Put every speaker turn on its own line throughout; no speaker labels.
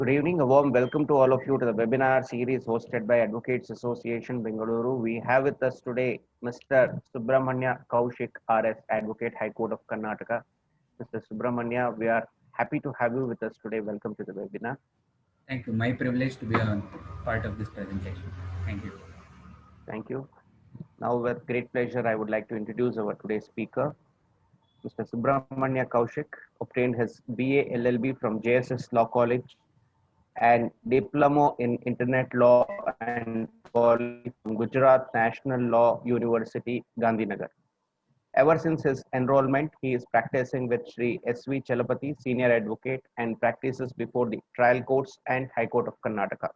Good evening. A warm welcome to all of you to the webinar series hosted by Advocates Association Bengaluru. We have with us today Mr. Subrahmanya Kaushik R S, Advocate High Court of Karnataka. Mr. Subrahmanya, we are happy to have you with us today. Welcome to the webinar.
Thank you. My privilege to be a part of this presentation. Thank you.
Thank you. Now, with great pleasure, I would like to introduce our today's speaker. Mr. Subrahmanya Kaushik obtained his BA LLB from JSS Law College and Diploma in Internet Law and Policy from Gujarat National Law University, Gandhinagar. Ever since his enrollment, he is practicing with Sri S.V. Chalapati, Senior Advocate, and practices before the trial courts and High Court of Karnataka.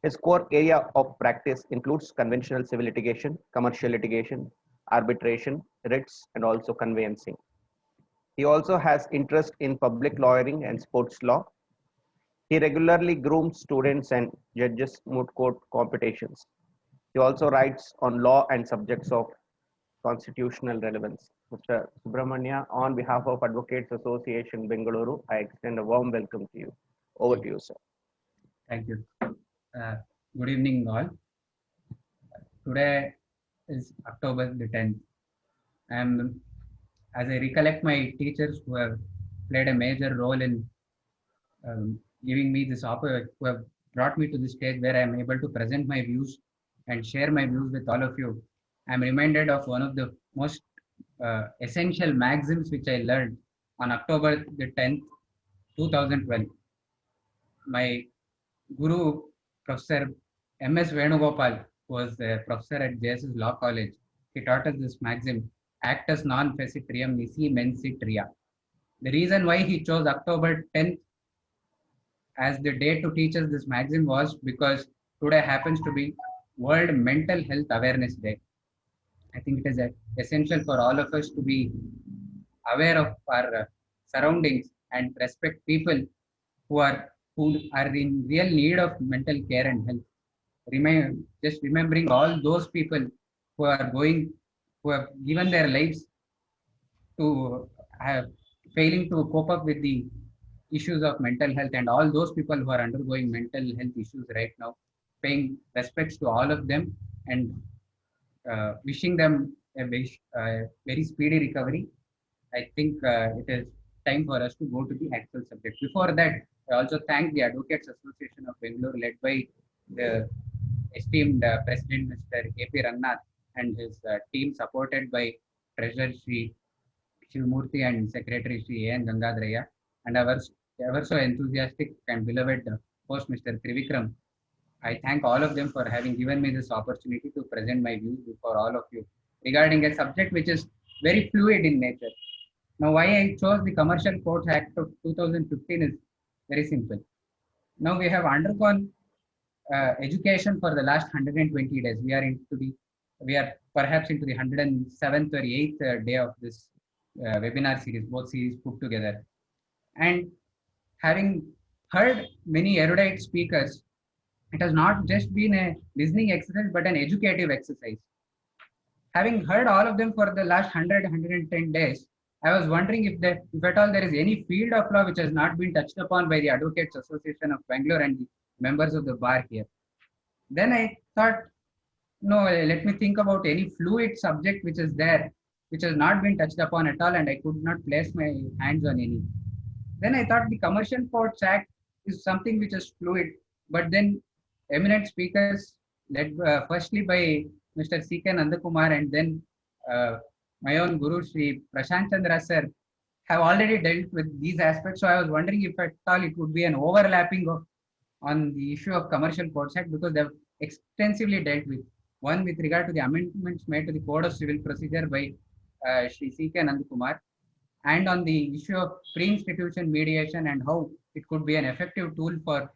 His core area of practice includes conventional civil litigation, commercial litigation, arbitration, writs, and also conveyancing. He also has interest in public lawyering and sports law. He regularly grooms students and judges moot court competitions. He also writes on law and subjects of constitutional relevance. Mr. Subrahmanya, on behalf of Advocates Association Bengaluru, I extend a warm welcome to you. Over to you, sir.
Thank you. Good evening, all. Today is October the 10th. And as I recollect my teachers who have played a major role in giving me this opportunity, who have brought me to the stage where I am able to present my views and share my views with all of you, I am reminded of one of the most essential maxims which I learned on October the 10th, 2012. My Guru, Professor M.S. Venugopal, who was a professor at JSS Law College, he taught us this maxim, actus non fecit reum nisi mensit rea. The reason why he chose October 10th as the day to teach us this maxim was because today happens to be World Mental Health Awareness Day. I think it is essential for all of us to be aware of our surroundings and respect people who are in real need of mental care and health. Just remembering all those people who have given their lives to have failing to cope up with the issues of mental health, and all those people who are undergoing mental health issues right now, paying respects to all of them and wishing them a very speedy recovery. I think it is time for us to go to the actual subject. Before that, I also thank the Advocates Association of Bangalore, led by the esteemed President Mr. A.P. Rannath and his team, supported by Treasurer Sri Shivmurthy and Secretary Sri A.N. Gangadharaya, and our ever so enthusiastic and beloved host Mr. Trivikram. I thank all of them for having given me this opportunity to present my views before all of you regarding a subject which is very fluid in nature. Now, why I chose the Commercial Courts Act of 2015 is very simple. Now we have undergone education for the last 120 days. We are perhaps into the 107th or 8th day of this webinar series, both series put together. And having heard many erudite speakers, it has not just been a listening exercise, but an educative exercise. Having heard all of them for the last 110 days, I was wondering if at all there is any field of law which has not been touched upon by the Advocates Association of Bangalore and the members of the bar here. Then I thought, no, let me think about any fluid subject which is there, which has not been touched upon at all, and I could not place my hands on any. Then I thought the Commercial Courts Act is something which is fluid, but then eminent speakers, led firstly by Mr. C.K. Nandakumar and then my own Guru Sri Prashant Chandra sir, have already dealt with these aspects. So I was wondering if at all it would be an overlapping on the issue of Commercial Courts Act, because they have extensively dealt with. One with regard to the amendments made to the Code of Civil Procedure by Sri C.K. Nandakumar, and on the issue of pre-institution mediation and how it could be an effective tool for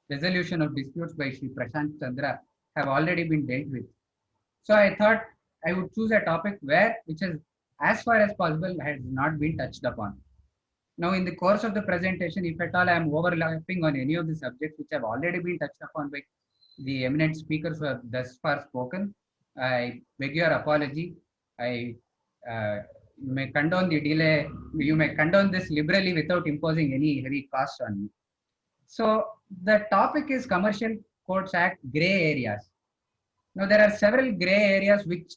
resolution of disputes by Sri Prashant Chandra, have already been dealt with. So I thought I would choose a topic which is as far as possible has not been touched upon. Now, in the course of the presentation, if at all I am overlapping on any of the subjects which have already been touched upon by the eminent speakers who have thus far spoken, I beg your apology. You may condone the delay. You may condone this liberally without imposing any heavy costs on me. So the topic is Commercial Courts Act gray areas. Now there are several gray areas which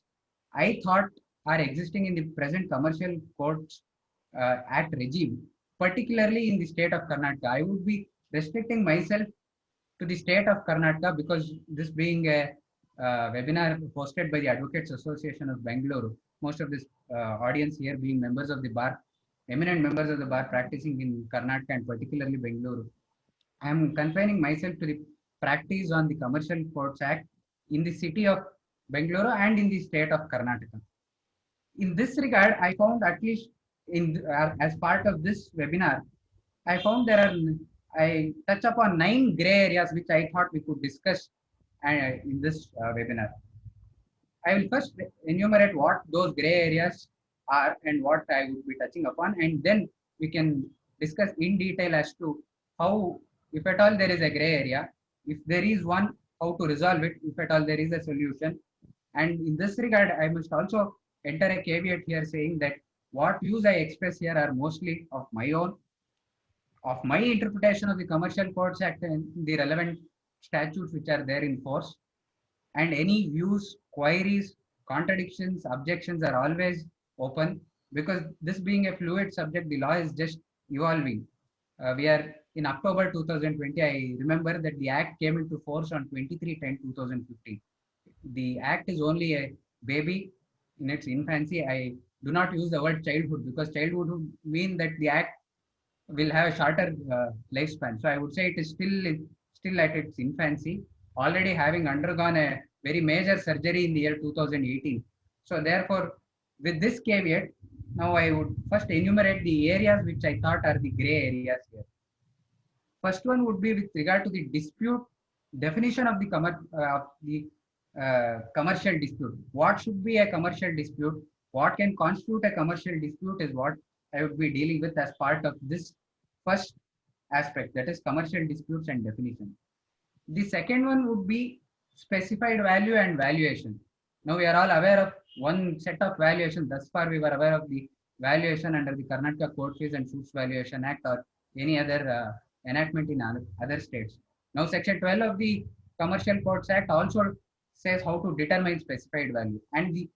I thought are existing in the present Commercial Courts Act regime, particularly in the state of Karnataka. I would be restricting myself to the state of Karnataka because this being a webinar hosted by the Advocates Association of Bangalore, most of this audience here being members of the bar, eminent members of the bar practicing in Karnataka and particularly Bangalore. I am confining myself to the practice on the Commercial Courts Act in the city of Bangalore and in the state of Karnataka. In this regard, I found at least in as part of this webinar, I found I touch upon 9 gray areas which I thought we could discuss in this webinar. I will first enumerate what those gray areas are and what I would be touching upon, and then we can discuss in detail as to how, if at all there is a gray area, if there is one, how to resolve it, if at all there is a solution. And in this regard, I must also enter a caveat here saying that what views I express here are mostly of my own, of my interpretation of the Commercial Courts Act and the relevant statutes which are there in force. And any views, queries, contradictions, objections are always open because this being a fluid subject, the law is just evolving. We are in October 2020. I remember that the Act came into force on 23/10/2015. The Act is only a baby in its infancy. I do not use the word childhood because childhood would mean that the Act will have a shorter lifespan. So I would say it is still at its infancy, already having undergone a very major surgery in the year 2018. So therefore, with this caveat, now I would first enumerate the areas which I thought are the gray areas here. First one would be with regard to the dispute definition of the commercial dispute. What should be a commercial dispute? What can constitute a commercial dispute is what I would be dealing with as part of this first aspect, that is commercial disputes and definition. The second one would be specified value and valuation. Now we are all aware of one set of valuation. Thus far we were aware of the valuation under the Karnataka Court Fees and Suits Valuation Act or any other enactment in other states. Now section 12 of the Commercial Courts Act also says how to determine specified value, and the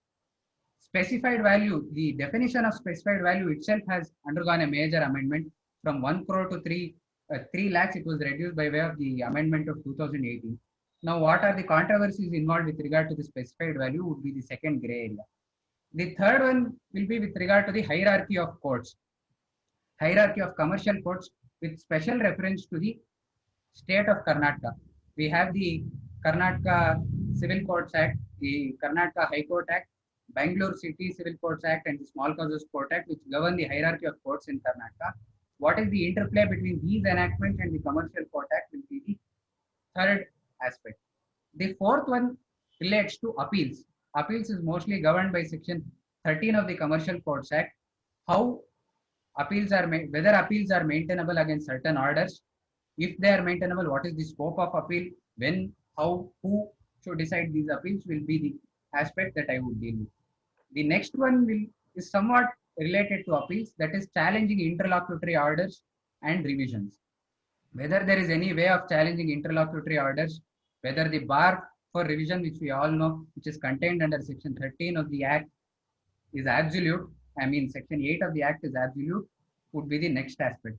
specified value, the definition of specified value itself has undergone a major amendment from 1 crore to 3 lakhs. It was reduced by way of the amendment of 2018. Now, what are the controversies involved with regard to the specified value would be the second gray area. The third one will be with regard to the hierarchy of courts, hierarchy of commercial courts with special reference to the state of Karnataka. We have the Karnataka Civil Courts Act, the Karnataka High Court Act, Bangalore City Civil Courts Act, and the Small Causes Court Act, which govern the hierarchy of courts in Karnataka. What is the interplay between these enactments and the Commercial Court Act will be the third aspect. The fourth one relates to appeals. Appeals is mostly governed by section 13 of the Commercial Courts Act. How appeals are made, whether appeals are maintainable against certain orders. If they are maintainable, what is the scope of appeal? When, how, who should decide these appeals will be the aspect that I would deal with. The next one is somewhat related to appeals, that is challenging interlocutory orders and revisions. Whether there is any way of challenging interlocutory orders, whether the bar for revision, which we all know, which is contained under section 13 of the Act, is absolute. I mean, section 8 of the Act is absolute, would be the next aspect.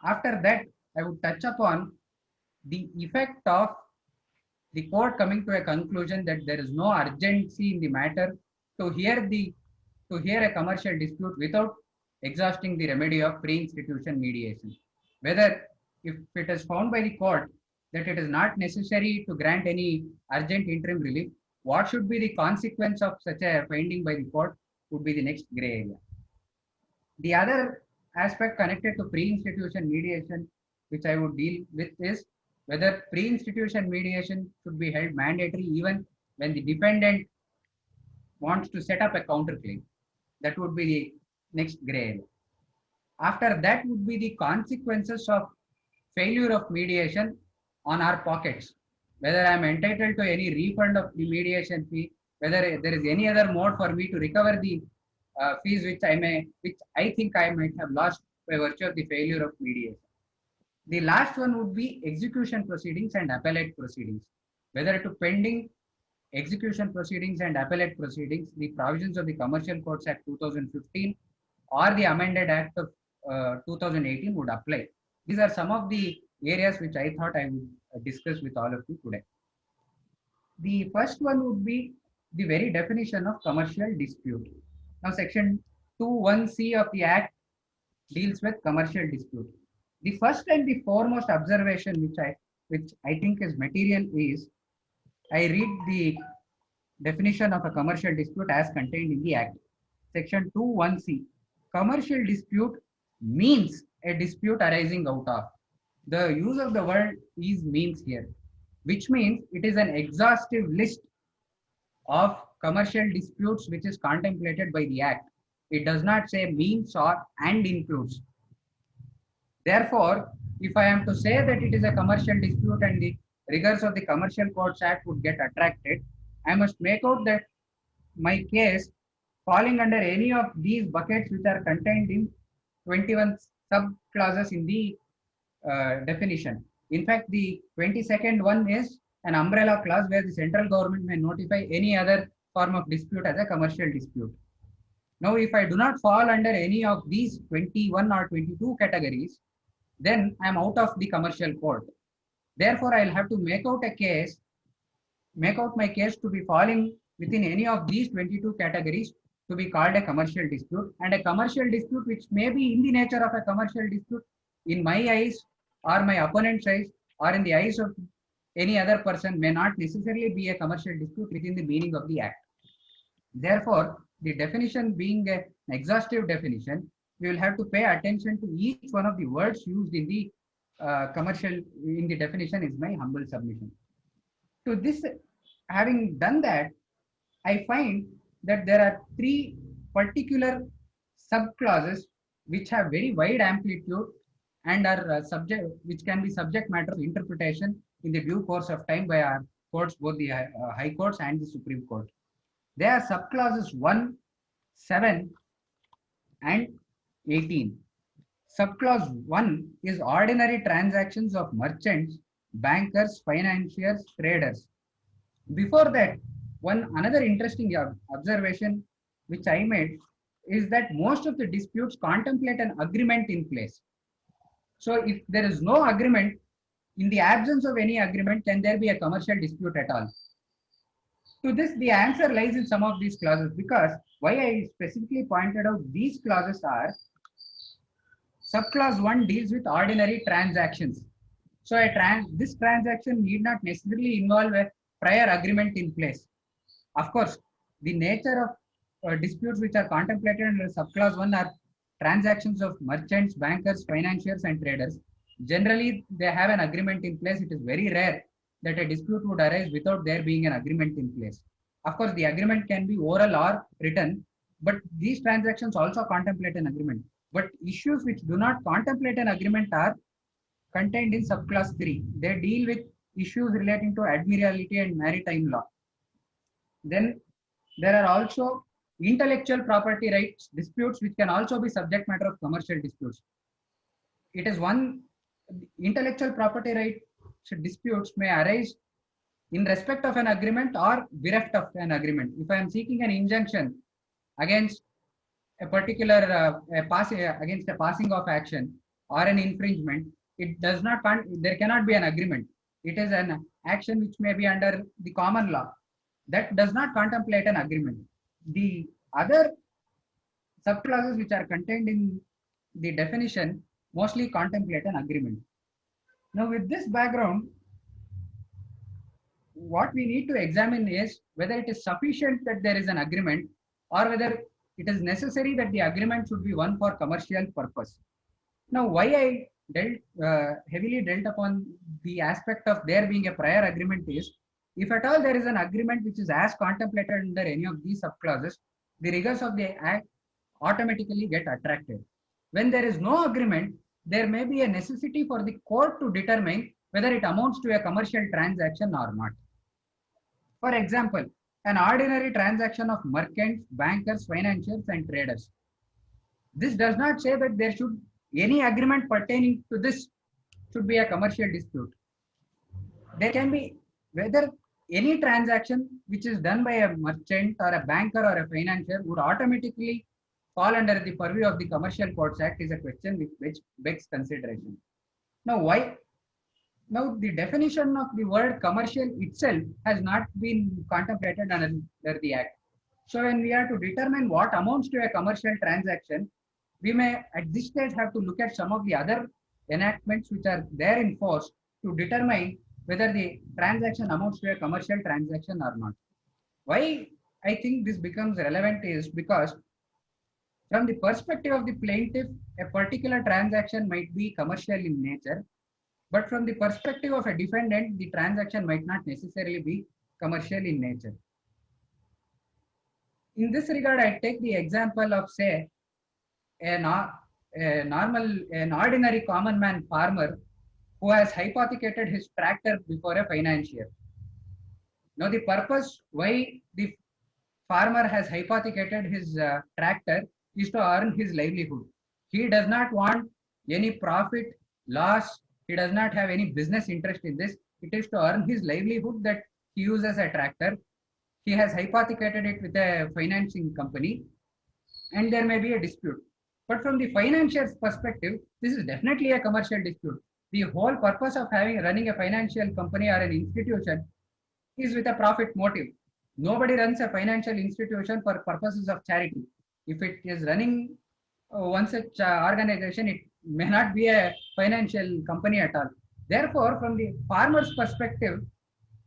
After that, I would touch upon the effect of the court coming to a conclusion that there is no urgency in the matter to hear a commercial dispute without exhausting the remedy of pre-institution mediation. Whether if it is found by the court that it is not necessary to grant any urgent interim relief, what should be the consequence of such a finding by the court would be the next gray area. The other aspect connected to pre-institution mediation, which I would deal with, is whether pre-institution mediation should be held mandatory even when the defendant wants to set up a counterclaim. That would be the next gray area. After that would be the consequences of failure of mediation on our pockets. Whether I am entitled to any refund of the mediation fee, whether there is any other mode for me to recover the fees which I think I might have lost by virtue of the failure of mediation. The last one would be execution proceedings and appellate proceedings. Whether to pending execution proceedings and appellate proceedings, the provisions of the Commercial Courts Act 2015 or the amended Act of 2018 would apply. These are some of the areas which I thought I would discuss with all of you today. The first one would be the very definition of commercial dispute. Now, section 21C of the Act deals with commercial dispute. The first and the foremost observation which I think is material is, I read the definition of a commercial dispute as contained in the Act. Section 21C. Commercial dispute means a dispute arising out of. The use of the word is means here, which means it is an exhaustive list of commercial disputes which is contemplated by the Act. It does not say means or and includes. Therefore, if I am to say that it is a commercial dispute and the rigors of the Commercial Courts Act would get attracted, I must make out that my case falling under any of these buckets which are contained in 21 sub-clauses in the definition. In fact, the 22nd one is an umbrella clause where the central government may notify any other form of dispute as a commercial dispute. Now, if I do not fall under any of these 21 or 22 categories, then I am out of the commercial court. Therefore, I'll have to make out my case to be falling within any of these 22 categories to be called a commercial dispute, and a commercial dispute which may be in the nature of a commercial dispute in my eyes or my opponent's eyes or in the eyes of any other person may not necessarily be a commercial dispute within the meaning of the Act. Therefore, the definition being an exhaustive definition, we will have to pay attention to each one of the words used in the in the definition is my humble submission. To this, having done that, I find that there are three particular sub-clauses which have very wide amplitude and are which can be subject matter of interpretation in the due course of time by our courts, both the High Courts and the Supreme Court. They are sub-clauses 1, 7, and 18. Subclause 1 is ordinary transactions of merchants, bankers, financiers, traders. Before that, another interesting observation which I made is that most of the disputes contemplate an agreement in place. So if there is no agreement, in the absence of any agreement, can there be a commercial dispute at all? To this, the answer lies in some of these clauses, because why I specifically pointed out these clauses are, subclause 1 deals with ordinary transactions. So this transaction need not necessarily involve a prior agreement in place. Of course, the nature of disputes which are contemplated under subclause 1 are transactions of merchants, bankers, financiers, and traders. Generally, they have an agreement in place. It is very rare that a dispute would arise without there being an agreement in place. Of course, the agreement can be oral or written, but these transactions also contemplate an agreement. But issues which do not contemplate an agreement are contained in subclause 3. They deal with issues relating to admiralty and maritime law. Then there are also intellectual property rights disputes which can also be subject matter of commercial disputes. It is one, intellectual property rights disputes may arise in respect of an agreement or bereft of an agreement. If I am seeking an injunction against a particular against a passing of action or an infringement, it does not, there cannot be an agreement. It is an action which may be under the common law. That does not contemplate an agreement. The other subclauses which are contained in the definition mostly contemplate an agreement. Now, with this background, what we need to examine is whether it is sufficient that there is an agreement, or whether it is necessary that the agreement should be one for commercial purpose. Now, why I heavily dealt upon the aspect of there being a prior agreement is, if at all there is an agreement which is as contemplated under any of these subclauses, the rigors of the Act automatically get attracted. When there is no agreement, there may be a necessity for the court to determine whether it amounts to a commercial transaction or not. For example, an ordinary transaction of merchants, bankers, financiers, and traders. This does not say that there should any agreement pertaining to this should be a commercial dispute. There can be whether any transaction which is done by a merchant or a banker or a financier would automatically fall under the purview of the Commercial Courts Act is a question which begs consideration. Now, why? Now, the definition of the word commercial itself has not been contemplated under the Act. So, when we are to determine what amounts to a commercial transaction, we may at this stage have to look at some of the other enactments which are there in force to determine whether the transaction amounts to a commercial transaction or not. Why I think this becomes relevant is because from the perspective of the plaintiff, a particular transaction might be commercial in nature, but from the perspective of a defendant, the transaction might not necessarily be commercial in nature. In this regard, I take the example of, say, an ordinary common man farmer who has hypothecated his tractor before a financier. Now, the purpose why the farmer has hypothecated his tractor is to earn his livelihood. He does not want any profit, loss. He does not have any business interest in this. It is to earn his livelihood that he uses a tractor. He has hypothecated it with a financing company, and there may be a dispute. But from the financier's perspective, this is definitely a commercial dispute. The whole purpose of running a financial company or an institution is with a profit motive. Nobody runs a financial institution for purposes of charity. If it is running one such organization, it may not be a financial company at all. Therefore, from the farmer's perspective,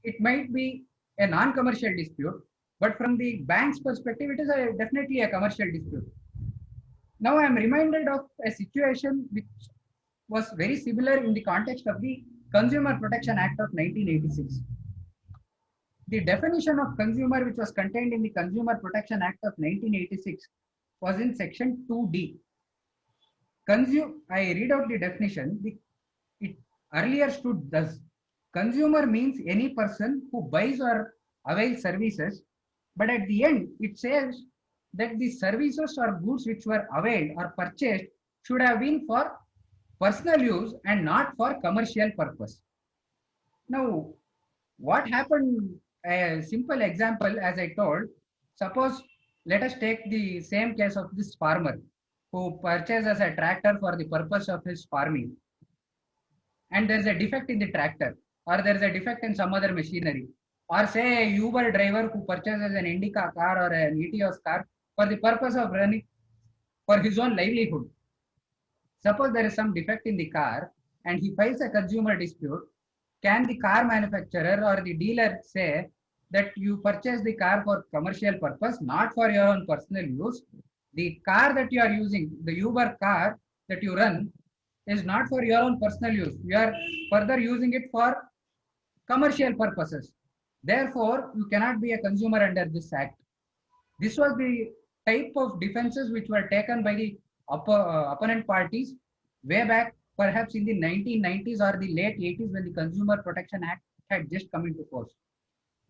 it might be a non-commercial dispute, but from the bank's perspective, it is definitely a commercial dispute. Now I am reminded of a situation which was very similar in the context of the Consumer Protection Act of 1986. The definition of consumer which was contained in the Consumer Protection Act of 1986 was in section 2D. I read out the definition. It earlier stood thus: consumer means any person who buys or avails services, but at the end it says that the services or goods which were availed or purchased should have been for personal use and not for commercial purpose. Now, what happened? A simple example, as I told, suppose let us take the same case of this farmer who purchases a tractor for the purpose of his farming, and there's a defect in the tractor, or there's a defect in some other machinery, or say a Uber driver who purchases an Indica car or an Etios car for the purpose of running for his own livelihood. Suppose there is some defect in the car and he files a consumer dispute. Can the car manufacturer or the dealer say that you purchase the car for commercial purpose, not for your own personal use? The car that you are using, the Uber car that you run, is not for your own personal use. You are further using it for commercial purposes. Therefore, you cannot be a consumer under this act. This was the type of defenses which were taken by the opponent parties way back, perhaps in the 1990s or the late 80s, when the Consumer Protection Act had just come into force.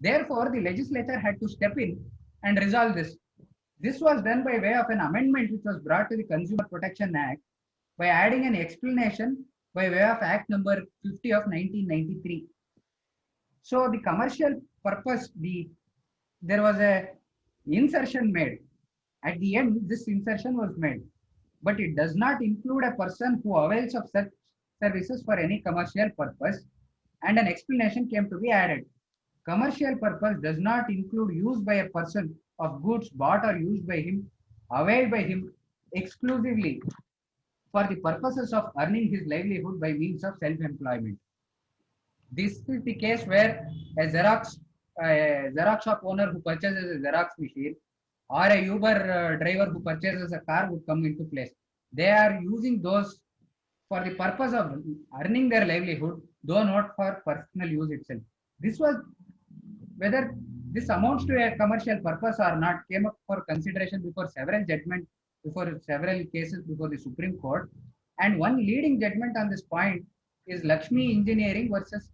Therefore, the legislature had to step in and resolve this. This was done by way of an amendment which was brought to the Consumer Protection Act by adding an explanation by way of Act number 50 of 1993. So the commercial purpose, there was a insertion made. At the end, this insertion was made, but it does not include a person who avails of such services for any commercial purpose, and an explanation came to be added. Commercial purpose does not include use by a person of goods bought or used by him, availed by him exclusively for the purposes of earning his livelihood by means of self-employment. This is the case where a Xerox shop owner who purchases a Xerox machine or a Uber driver who purchases a car would come into place. They are using those for the purpose of earning their livelihood, though not for personal use itself. This was whether this amounts to a commercial purpose or not came up for consideration before several judgments, before several cases before the Supreme Court. And one leading judgment on this point is Lakshmi Engineering versus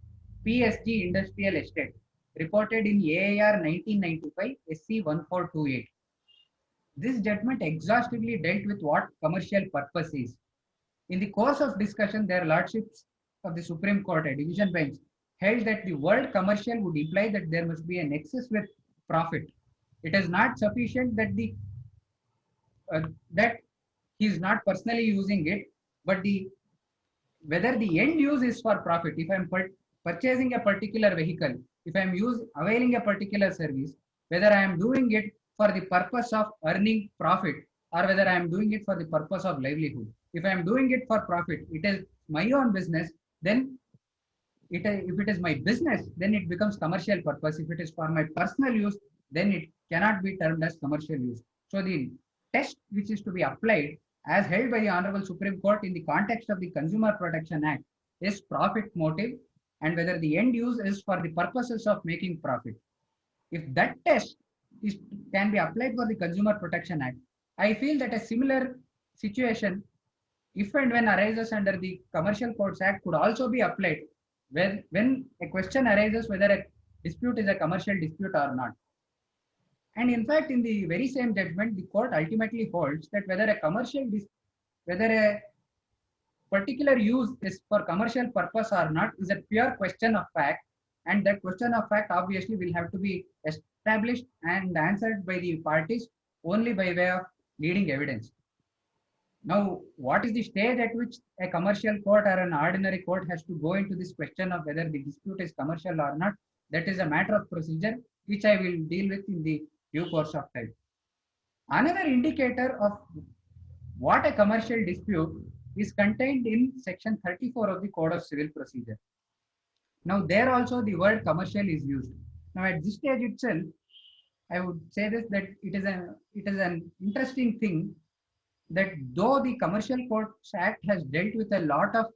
PSG Industrial Estate, reported in AAR 1995 SC 1428. This judgment exhaustively dealt with what commercial purpose is. In the course of discussion, their lordships of the Supreme Court, a division bench, held that the word commercial would imply that there must be a nexus with profit. It is not sufficient that that he is not personally using it, but the whether the end use is for profit. If I'm purchasing a particular vehicle, if I'm availing a particular service, whether I am doing it for the purpose of earning profit or whether I am doing it for the purpose of livelihood. If I am doing it for profit, it is my own business, then if it is my business, then it becomes commercial purpose. If it is for my personal use, then it cannot be termed as commercial use. So the test which is to be applied as held by the Honorable Supreme Court in the context of the Consumer Protection Act is profit motive and whether the end use is for the purposes of making profit. If that test can be applied for the Consumer Protection Act, I feel that a similar situation, if and when arises under the Commercial Courts Act, could also be applied when a question arises whether a dispute is a commercial dispute or not. And in fact, in the very same judgment, the court ultimately holds that whether a particular use is for commercial purpose or not is a pure question of fact, and that question of fact obviously will have to be established and answered by the parties only by way of leading evidence. Now, what is the stage at which a commercial court or an ordinary court has to go into this question of whether the dispute is commercial or not? That is a matter of procedure, which I will deal with in the due course of time. Another indicator of what a commercial dispute is contained in section 34 of the Code of Civil Procedure. Now, there also the word commercial is used. Now, at this stage itself, I would say this, that it is an interesting thing that though the Commercial Courts Act has dealt with a lot of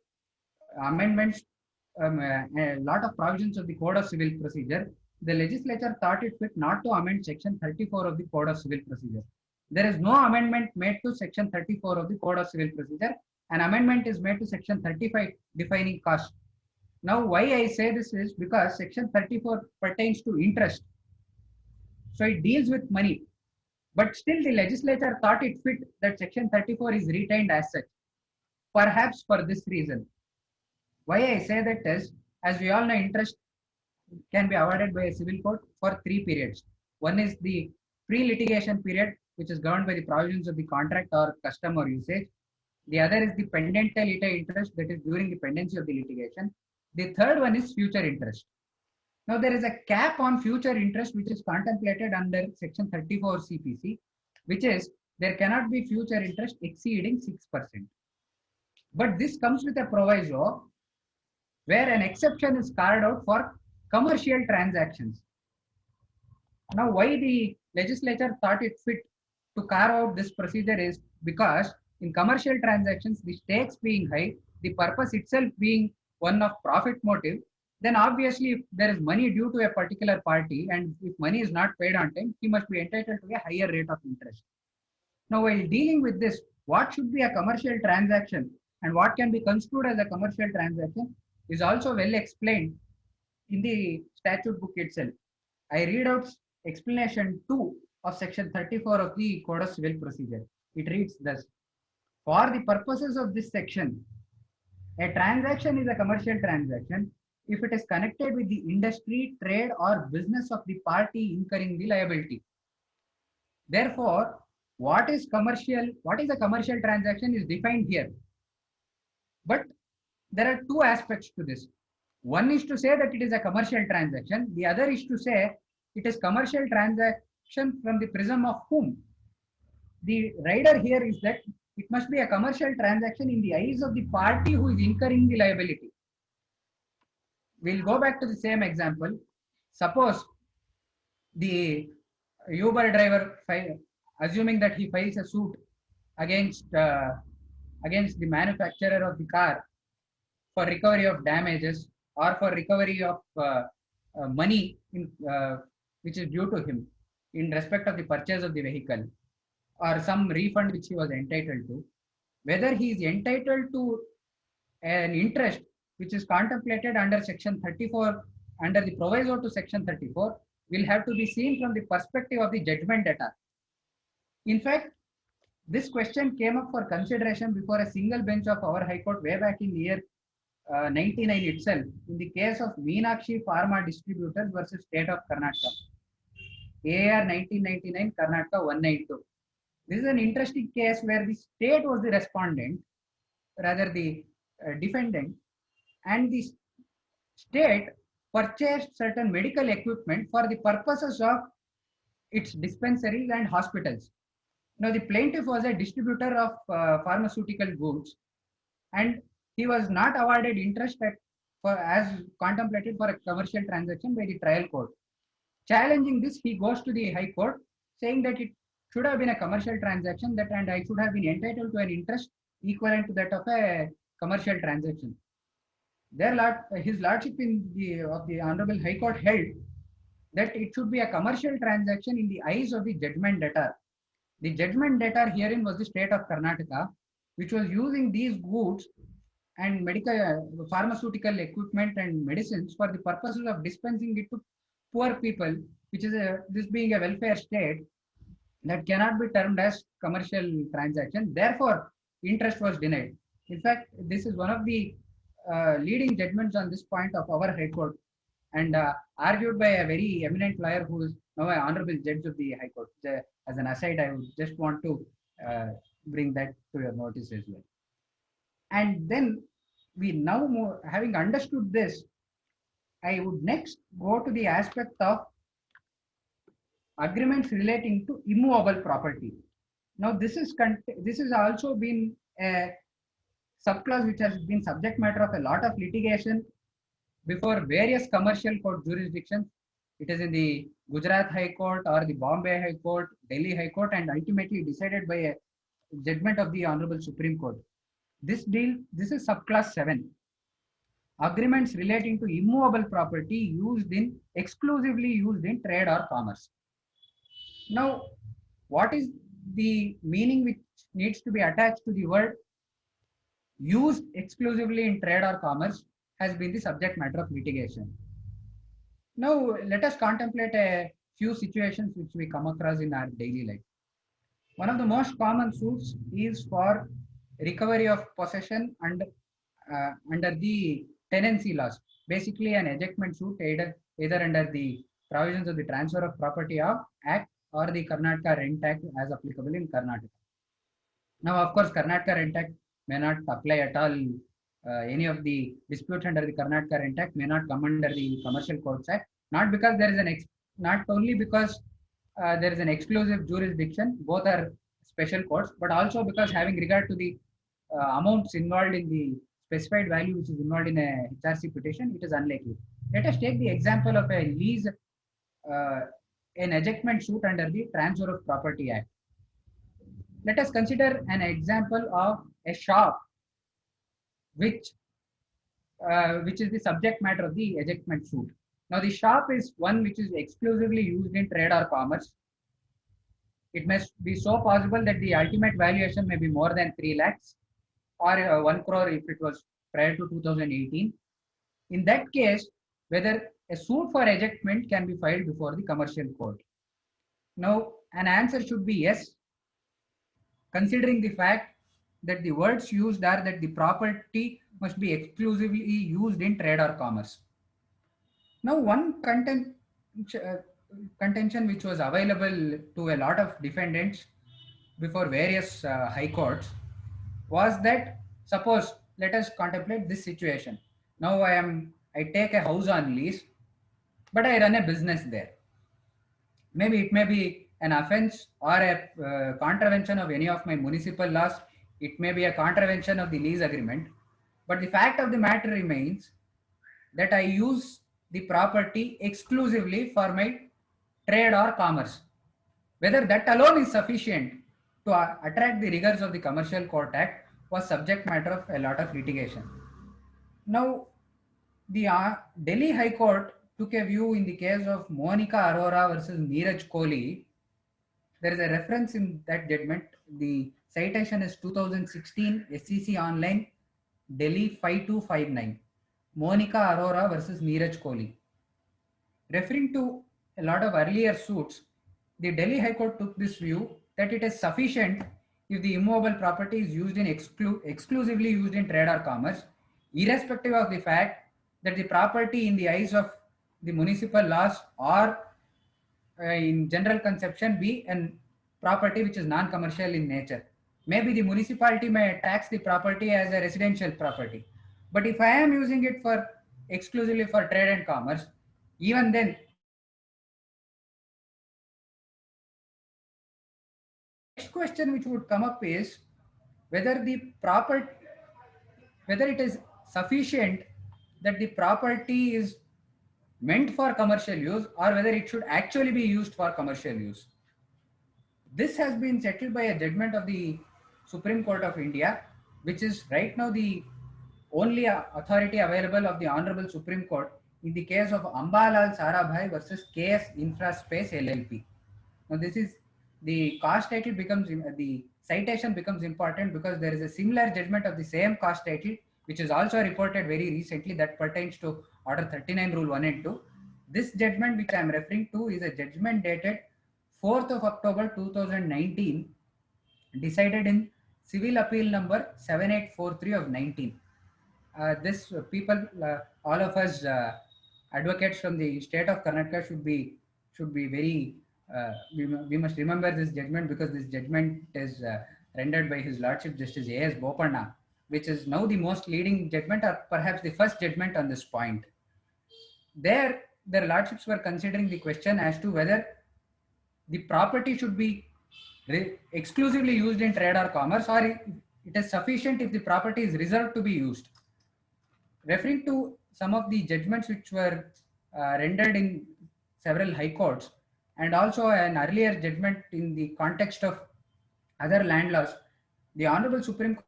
amendments, a lot of provisions of the Code of Civil Procedure, the legislature thought it fit not to amend section 34 of the Code of Civil Procedure. There is no amendment made to section 34 of the Code of Civil Procedure. An amendment is made to section 35 defining cost. Now, why I say this is because section 34 pertains to interest. So it deals with money. But still the legislature thought it fit that section 34 is retained as such. Perhaps for this reason. Why I say that is, as we all know, interest can be awarded by a civil court for 3 periods. One is the pre-litigation period, which is governed by the provisions of the contract or custom or usage. The other is the pendentia lita interest, that is during the pendency of the litigation. The third one is future interest. Now, there is a cap on future interest which is contemplated under section 34 CPC, which is there cannot be future interest exceeding 6%. But this comes with a proviso where an exception is carved out for commercial transactions. Now, why the legislature thought it fit to carve out this procedure is because in commercial transactions, the stakes being high, the purpose itself being one of profit motive, then obviously if there is money due to a particular party and if money is not paid on time, he must be entitled to a higher rate of interest. Now, while dealing with this, what should be a commercial transaction and what can be construed as a commercial transaction is also well explained in the statute book itself. I read out explanation 2 of section 34 of the Code of Civil Procedure. It reads thus: for the purposes of this section, a transaction is a commercial transaction if it is connected with the industry, trade, or business of the party incurring the liability. Therefore, what is a commercial transaction is defined here. But there are 2 aspects to this. One is to say that it is a commercial transaction. The other is to say it is commercial transaction from the prism of whom. The rider here is that it must be a commercial transaction in the eyes of the party who is incurring the liability. We'll go back to the same example. Suppose the Uber driver, assuming that he files a suit against the manufacturer of the car for recovery of damages or for recovery of money which is due to him in respect of the purchase of the vehicle, or some refund which he was entitled to, whether he is entitled to an interest which is contemplated under section 34, under the proviso to section 34, will have to be seen from the perspective of the judgment debtor. In fact, this question came up for consideration before a single bench of our High Court way back in year 99 itself, in the case of Meenakshi Pharma Distributors versus State of Karnataka, AR 1999, Karnataka 192. This is an interesting case where the state was the respondent, rather the defendant, and the state purchased certain medical equipment for the purposes of its dispensaries and hospitals. Now, the plaintiff was a distributor of pharmaceutical goods, and he was not awarded interest as contemplated for a commercial transaction by the trial court. Challenging this, he goes to the High Court saying that it should have been a commercial transaction, that and I should have been entitled to an interest equivalent to that of a commercial transaction. His lordship of the Honorable High Court held that it should be a commercial transaction in the eyes of the judgment debtor. The judgment debtor herein was the state of Karnataka, which was using these goods and medical pharmaceutical equipment and medicines for the purposes of dispensing it to poor people, which is this being a welfare state, that cannot be termed as commercial transaction. Therefore, interest was denied. In fact, this is one of the leading judgments on this point of our High Court, and argued by a very eminent lawyer who is now an honorable judge of the High Court. As an aside, I would just want to bring that to your notice as well. And then we now, having understood this, I would next go to the aspect of agreements relating to immovable property. Now, this is also been a subclause which has been subject matter of a lot of litigation before various commercial court jurisdictions. It is in the Gujarat High Court or the Bombay High Court, Delhi High Court, and ultimately decided by a judgment of the Honorable Supreme Court. This is subclass 7. Agreements relating to immovable property exclusively used in trade or commerce. Now, what is the meaning which needs to be attached to the word used exclusively in trade or commerce has been the subject matter of litigation. Now, let us contemplate a few situations which we come across in our daily life. One of the most common suits is for recovery of possession under the tenancy laws. Basically, an ejectment suit either under the provisions of the Transfer of Property Act or the Karnataka Rent Act as applicable in Karnataka. Now, of course, Karnataka Rent Act may not apply at all. Any of the disputes under the Karnataka Rent Act may not come under the Commercial Courts Act, not because there is not only because there is an exclusive jurisdiction, both are special courts, but also because having regard to the amounts involved in the specified value which is involved in a HRC petition, it is unlikely. Let us take the example of a lease, an ejectment suit under the Transfer of Property Act. Let us consider an example of a shop which is the subject matter of the ejectment suit. Now, the shop is one which is exclusively used in trade or commerce. It must be so possible that the ultimate valuation may be more than 3 lakhs or 1 crore if it was prior to 2018. In that case, whether a suit for ejectment can be filed before the commercial court. Now, an answer should be yes, considering the fact that the words used are that the property must be exclusively used in trade or commerce. Now, one contention which was available to a lot of defendants before various high courts was that, suppose, let us contemplate this situation. Now I take a house on lease, but I run a business there. Maybe it may be an offense or a contravention of any of my municipal laws. It may be a contravention of the lease agreement. But the fact of the matter remains that I use the property exclusively for my trade or commerce. Whether that alone is sufficient to attract the rigors of the Commercial Court Act was subject matter of a lot of litigation. Now, the Delhi High Court took a view in the case of Monica Arora versus Neeraj Kohli. There is a reference in that judgment. The citation is 2016 SEC Online, Delhi 5259. Monica Arora versus Neeraj Kohli. Referring to a lot of earlier suits, the Delhi High Court took this view that it is sufficient if the immovable property is used in exclusively used in trade or commerce, irrespective of the fact that the property in the eyes of the municipal laws or in general conception be an property which is non-commercial in nature. Maybe the municipality may tax the property as a residential property, but if I am using it for exclusively for trade and commerce, even then the next question which would come up is whether the property, whether it is sufficient that the property is meant for commercial use or whether it should actually be used for commercial use. This has been settled by a judgment of the Supreme Court of India, which is right now the only authority available of the Honorable Supreme Court in the case of Ambalal Sarabhai versus KS Infraspace LLP. Now, this is the cause title becomes the citation becomes important because there is a similar judgment of the same cause title, which is also reported very recently that pertains to Order 39 Rule 1 and 2. This judgment, which I am referring to, is a judgment dated 4th of October 2019, decided in Civil Appeal number 7843 of 19. This people, all of us advocates from the state of Karnataka should be very. We must remember this judgment because this judgment is rendered by His Lordship Justice A.S. Bopanna, which is now the most leading judgment or perhaps the first judgment on this point. There, their lordships were considering the question as to whether the property should be exclusively used in trade or commerce or it is sufficient if the property is reserved to be used. Referring to some of the judgments which were rendered in several high courts and also an earlier judgment in the context of other land laws, the Honorable Supreme Court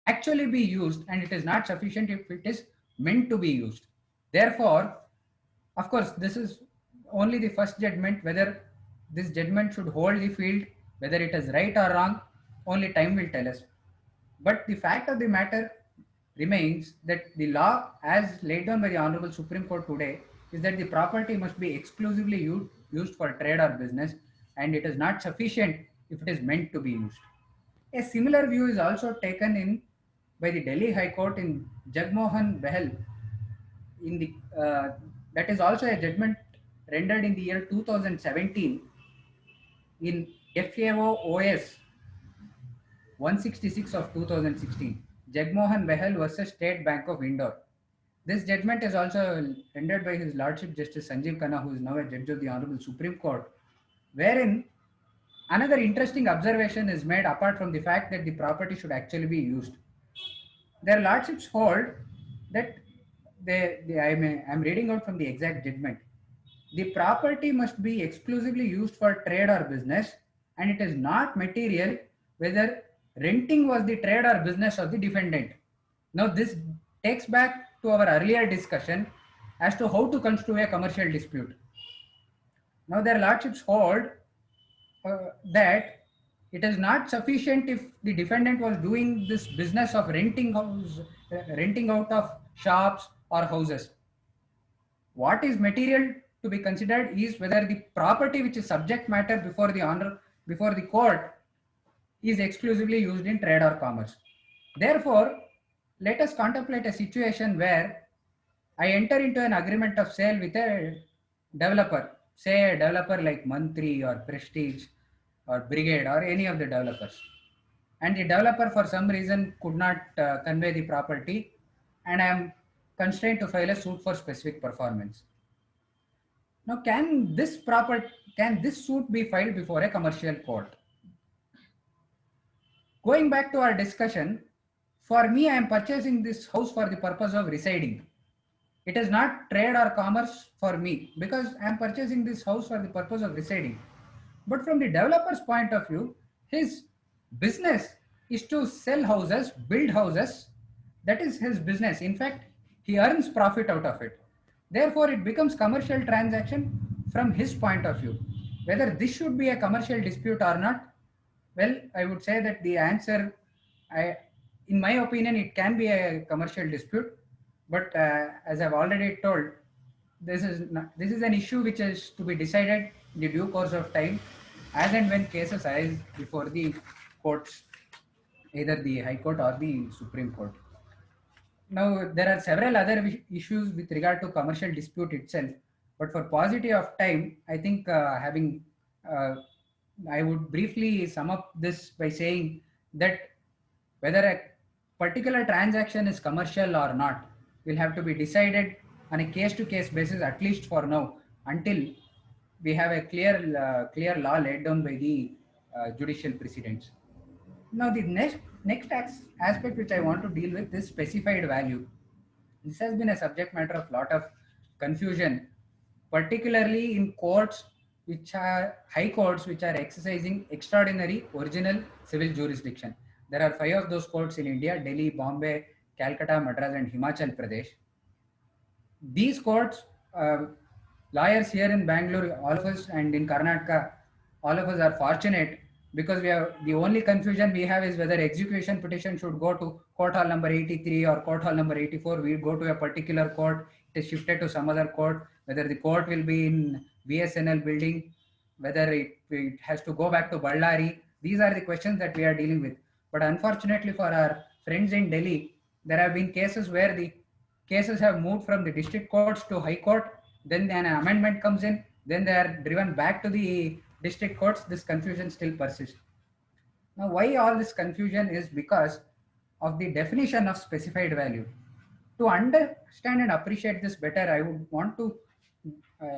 actually be used and it is not sufficient if it is meant to be used. Therefore, of course, this is only the first judgment. Whether this judgment should hold the field, whether it is right or wrong, only time will tell us. But the fact of the matter remains that the law as laid down by the Honorable Supreme Court today is that the property must be exclusively used for trade or business and it is not sufficient if it is meant to be used. A similar view is also taken in by the Delhi High Court in Jagmohan Behel in the that is also a judgment rendered in the year 2017 in FAO OS 166 of 2016, Jagmohan Behel versus State Bank of Indore. This judgment is also rendered by His Lordship Justice Sanjeev Khanna, who is now a judge of the Honorable Supreme Court, wherein another interesting observation is made apart from the fact that the property should actually be used. Their lordships hold that I'm reading out from the exact judgment. The property must be exclusively used for trade or business, and it is not material whether renting was the trade or business of the defendant. Now, this takes back to our earlier discussion as to how to construe a commercial dispute. Now, their lordships hold that it is not sufficient if the defendant was doing this business of renting out of shops or houses. What is material to be considered is whether the property which is subject matter before the court is exclusively used in trade or commerce. Therefore, let us contemplate a situation where I enter into an agreement of sale with a developer, say a developer like Mantri or Prestige or Brigade or any of the developers. And the developer for some reason could not convey the property and I am constrained to file a suit for specific performance. Now, can this suit be filed before a commercial court? Going back to our discussion, for me, I am purchasing this house for the purpose of residing. It is not trade or commerce for me because I am purchasing this house for the purpose of residing. But from the developer's point of view, his business is to sell houses, build houses. That is his business. In fact, he earns profit out of it. Therefore, it becomes commercial transaction from his point of view. Whether this should be a commercial dispute or not, well, I would say that the answer, in my opinion, it can be a commercial dispute. But as I've already told, this is an issue which is to be decided in the due course of time, as and when cases arise before the courts. either the High Court or the Supreme Court. Now, there are several other issues with regard to commercial dispute itself, but for paucity of time, I think uh, I would briefly sum up this by saying that whether a particular transaction is commercial or not will have to be decided on a case-to-case basis, at least for now, until we have a clear law laid down by the judicial precedents. Now, the next aspect which I want to deal with is specified value. This has been a subject matter of lot of confusion, particularly in courts which are high courts which are exercising extraordinary original civil jurisdiction. There are 5 of those courts in India: Delhi, Bombay, Calcutta, Madras, and Himachal Pradesh. These courts, lawyers here in Bangalore, all of us, and in Karnataka, all of us are fortunate because we have the only confusion we have is whether execution petition should go to court hall number 83 or court hall number 84. We go to a particular court, it is shifted to some other court, whether the court will be in BSNL building, whether it has to go back to Ballari. These are the questions that we are dealing with. But unfortunately for our friends in Delhi, there have been cases where the cases have moved from the district courts to high court, then an amendment comes in, then they are driven back to the district courts. This confusion still persists. Now, why all this confusion is because of the definition of specified value. To understand and appreciate this better, I would want to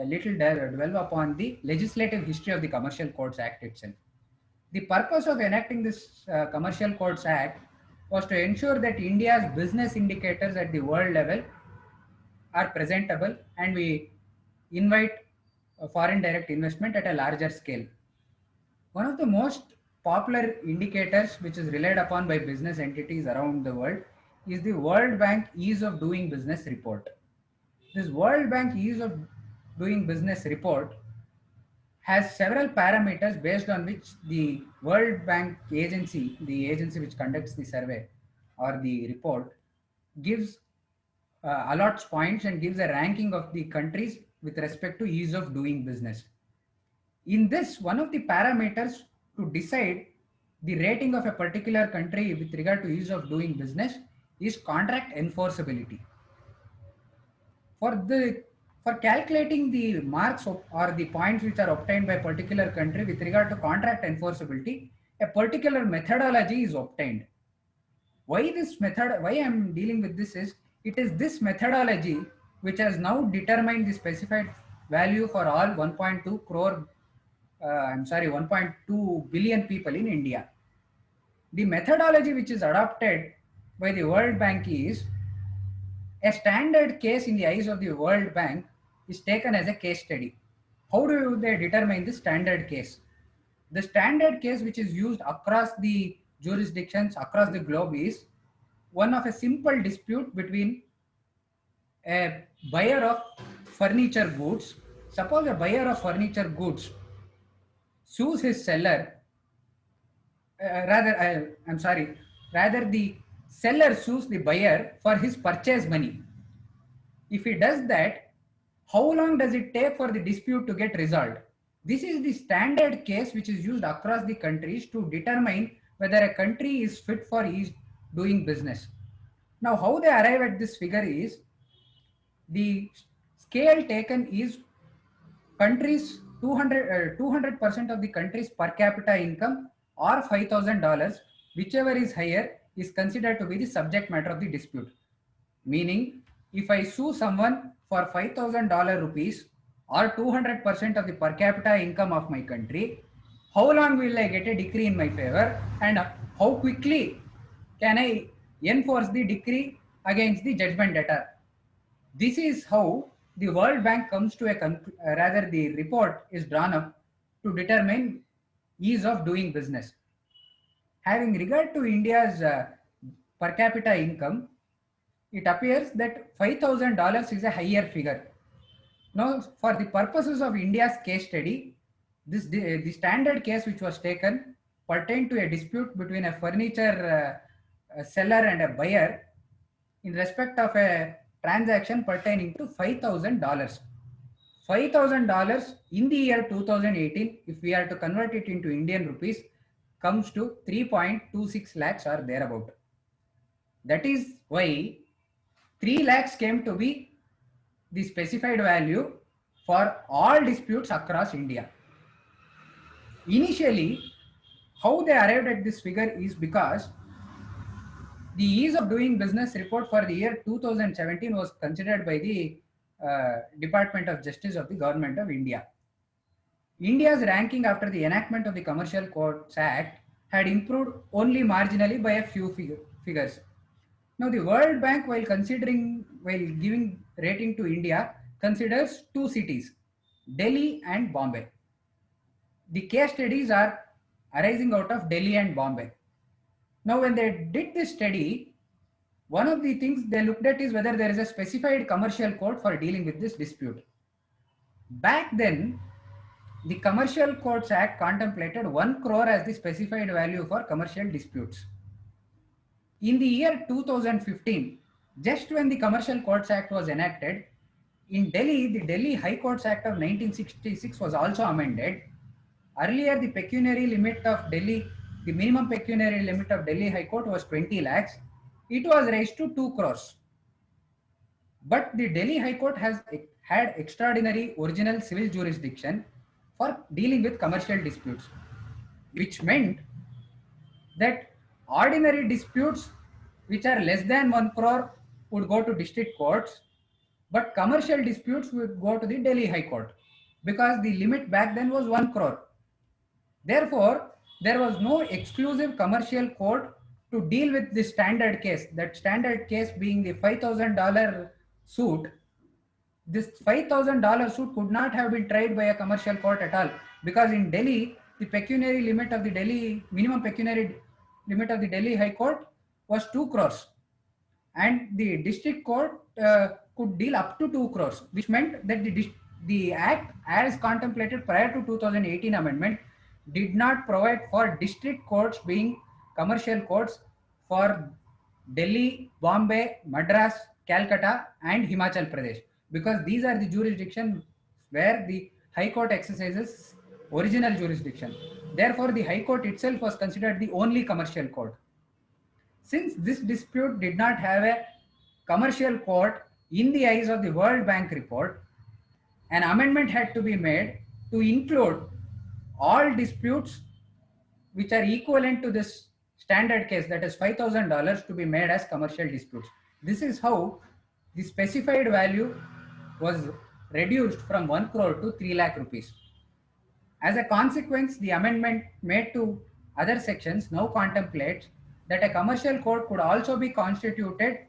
little dwell upon the legislative history of the Commercial Courts Act itself. The purpose of enacting this Commercial Courts Act was to ensure that India's business indicators at the world level are presentable and we invite foreign direct investment at a larger scale. One of the most popular indicators which is relied upon by business entities around the world is the World Bank Ease of Doing Business report. This World Bank Ease of Doing Business report has several parameters based on which the World Bank agency, the agency which conducts the survey or the report, gives allots points and gives a ranking of the countries with respect to ease of doing business. In this, one of the parameters to decide the rating of a particular country with regard to ease of doing business is contract enforceability. For calculating the marks or the points which are obtained by a particular country with regard to contract enforceability, a particular methodology is obtained. Why I am dealing with this is, it is this methodology which has now determined the specified value for all 1.2 crore, 1.2 billion people in India. The methodology which is adopted by the World Bank is a standard case in the eyes of the World Bank is taken as a case study. How do they determine the standard case? The standard case which is used across the jurisdictions across the globe is one of a simple dispute between a buyer of furniture goods. Suppose a buyer of furniture goods sues his seller, rather the seller sues the buyer for his purchase money. If he does that, how long does it take for the dispute to get resolved? This is the standard case which is used across the countries to determine whether a country is fit for ease doing business. Now, how they arrive at this figure is, the scale taken is countries 200% of the country's per capita income or $5,000, whichever is higher is considered to be the subject matter of the dispute. Meaning, if I sue someone for $5,000 rupees or 200% of the per capita income of my country, how long will I get a decree in my favor and how quickly can I enforce the decree against the judgment debtor? This is how the World Bank comes to rather the report is drawn up to determine ease of doing business. Having regard to India's per capita income, it appears that $5,000 is a higher figure. Now, for the purposes of India's case study, the standard case which was taken pertained to a dispute between a furniture seller and a buyer in respect of a transaction pertaining to $5,000. $5,000 in the year 2018, if we are to convert it into Indian rupees, comes to 3.26 lakhs or thereabout. That is why 3 lakhs came to be the specified value for all disputes across India. Initially, how they arrived at this figure is because the ease of doing business report for the year 2017 was considered by the Department of Justice of the Government of India. India's ranking after the enactment of the Commercial Courts Act had improved only marginally by a few figures. Now, the World Bank, while giving rating to India, considers two cities, Delhi and Bombay. The case studies are arising out of Delhi and Bombay. Now, when they did this study, one of the things they looked at is whether there is a specified commercial code for dealing with this dispute. Back then, the Commercial Courts Act contemplated 1 crore as the specified value for commercial disputes. In the year 2015, just when the Commercial Courts Act was enacted, in Delhi, the Delhi High Courts Act of 1966 was also amended. Earlier, the pecuniary limit of Delhi, the minimum pecuniary limit of Delhi High Court was 20 lakhs. It was raised to 2 crores. But the Delhi High Court has had extraordinary original civil jurisdiction for dealing with commercial disputes, which meant that ordinary disputes which are less than 1 crore would go to district courts, but commercial disputes would go to the Delhi High Court because the limit back then was 1 crore. Therefore, there was no exclusive commercial court to deal with the standard case, that standard case being the $5,000 suit. This $5,000 suit could not have been tried by a commercial court at all, because in Delhi, the pecuniary limit of the Delhi, minimum pecuniary limit of the Delhi High Court was 2 crores. And the district court could deal up to 2 crores, which meant that the act as contemplated prior to 2018 amendment did not provide for district courts being commercial courts for Delhi, Bombay, Madras, Calcutta and Himachal Pradesh, because these are the jurisdictions where the High Court exercises original jurisdiction. Therefore, the High Court itself was considered the only commercial court. Since this dispute did not have a commercial court in the eyes of the World Bank report, an amendment had to be made to include all disputes which are equivalent to this standard case, that is $5,000, to be made as commercial disputes. This is how the specified value was reduced from 1 crore to 3 lakh rupees. As a consequence, the amendment made to other sections now contemplates that a commercial court could also be constituted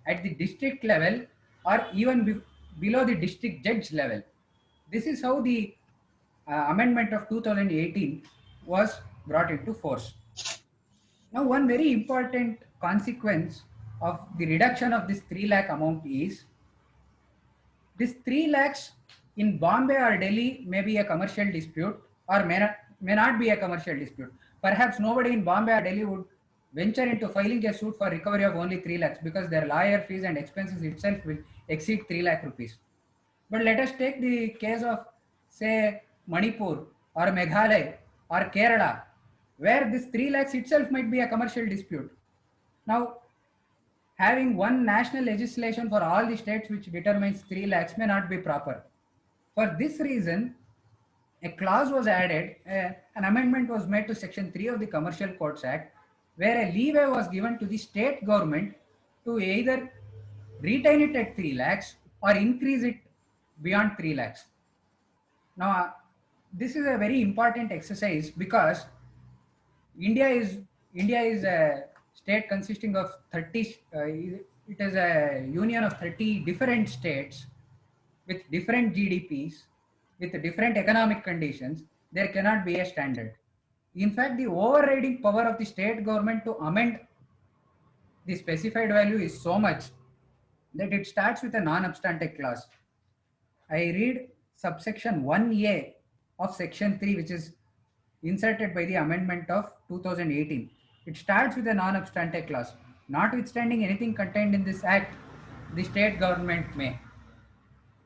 at the district level or even below the district judge level. This is how the amendment of 2018 was brought into force. Now, one very important consequence of the reduction of this 3 lakh amount is this 3 lakhs in Bombay or Delhi may be a commercial dispute or may not be a commercial dispute. Perhaps nobody in Bombay or Delhi would venture into filing a suit for recovery of only 3 lakhs because their lawyer fees and expenses itself will exceed 3 lakh rupees. But let us take the case of, say, Manipur or Meghalaya or Kerala, where this 3 lakhs itself might be a commercial dispute. Now, having one national legislation for all the states which determines 3 lakhs may not be proper. For this reason, a clause was added, an amendment was made to Section 3 of the Commercial Courts Act, where a leeway was given to the state government to either retain it at 3 lakhs or increase it beyond 3 lakhs. Now, this is a very important exercise because India is a state consisting of 30, it is a union of 30 different states with different GDPs, with different economic conditions. There cannot be a standard. In fact, the overriding power of the state government to amend the specified value is so much that it starts with a non-obstante clause. I read subsection 1A of section 3, which is inserted by the amendment of 2018. It starts with a non-obstante clause. Notwithstanding anything contained in this act, the state government may,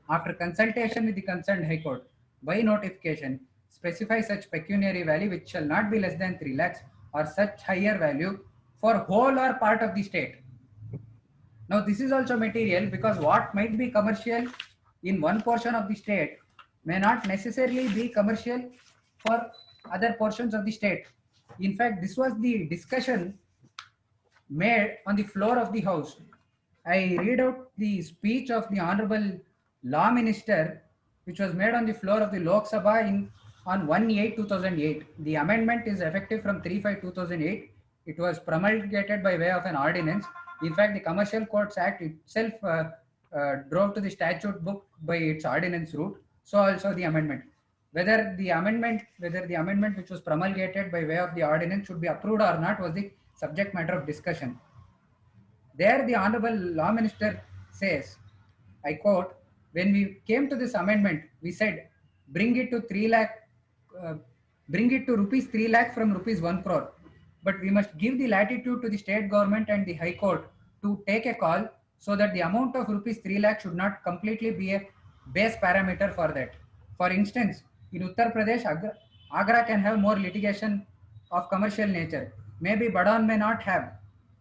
after consultation with the concerned High Court, by notification, specify such pecuniary value which shall not be less than 3 lakhs or such higher value for whole or part of the state. Now this is also material because what might be commercial in one portion of the state may not necessarily be commercial for other portions of the state. In fact, this was the discussion made on the floor of the House. I read out the speech of the Honorable Law Minister, which was made on the floor of the Lok Sabha on 1/8/2008. The amendment is effective from 3/5/2008. It was promulgated by way of an ordinance. In fact, the Commercial Courts Act itself drove to the statute book by its ordinance route. So also the amendment. Whether the amendment which was promulgated by way of the ordinance should be approved or not was the subject matter of discussion. There, the Honorable Law Minister says, I quote, when we came to this amendment, we said, bring it to 3 lakh, bring it to rupees 3 lakh from rupees 1 crore. But we must give the latitude to the state government and the High Court to take a call so that the amount of rupees 3 lakh should not completely be a base parameter for that. For instance, in Uttar Pradesh, Agra can have more litigation of commercial nature. Maybe Badon may not have.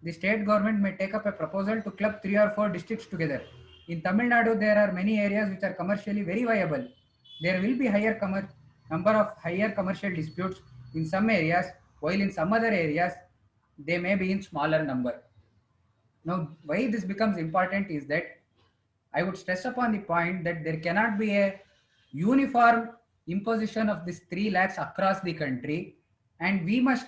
The state government may take up a proposal to club 3 or 4 districts together. In Tamil Nadu, there are many areas which are commercially very viable. There will be number of higher commercial disputes in some areas, while in some other areas, they may be in smaller number. Now, why this becomes important is that I would stress upon the point that there cannot be a uniform imposition of this 3 lakhs across the country, and we must,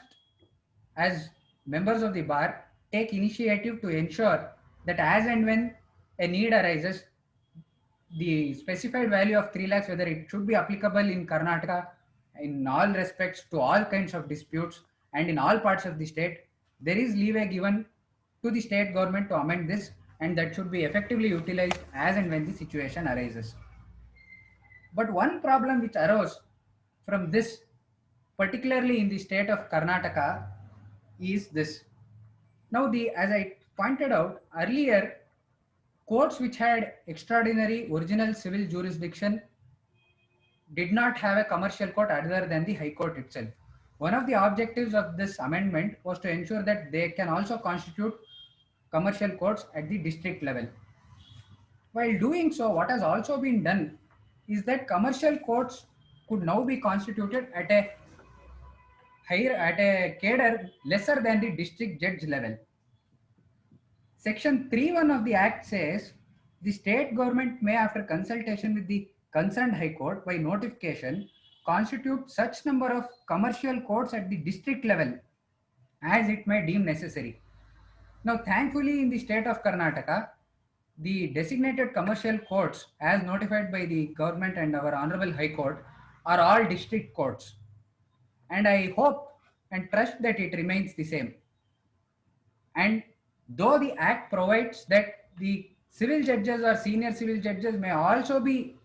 as members of the bar, take initiative to ensure that as and when a need arises, the specified value of 3 lakhs, whether it should be applicable in Karnataka in all respects to all kinds of disputes and in all parts of the state, there is leeway given to the state government to amend this, and that should be effectively utilized as and when the situation arises. But one problem which arose from this, particularly in the state of Karnataka, is this. Now, as I pointed out earlier, courts which had extraordinary original civil jurisdiction did not have a commercial court other than the High Court itself. One of the objectives of this amendment was to ensure that they can also constitute commercial courts at the district level. While doing so, what has also been done is that commercial courts could now be constituted at a cadre lesser than the district judge level. Section 3(1) of the Act says the state government may, after consultation with the concerned High Court by notification, constitute such number of commercial courts at the district level as it may deem necessary. Now, thankfully, in the state of Karnataka, the designated commercial courts, as notified by the government and our Honorable High Court, are all district courts. And I hope and trust that it remains the same. And though the Act provides that the civil judges or senior civil judges may also be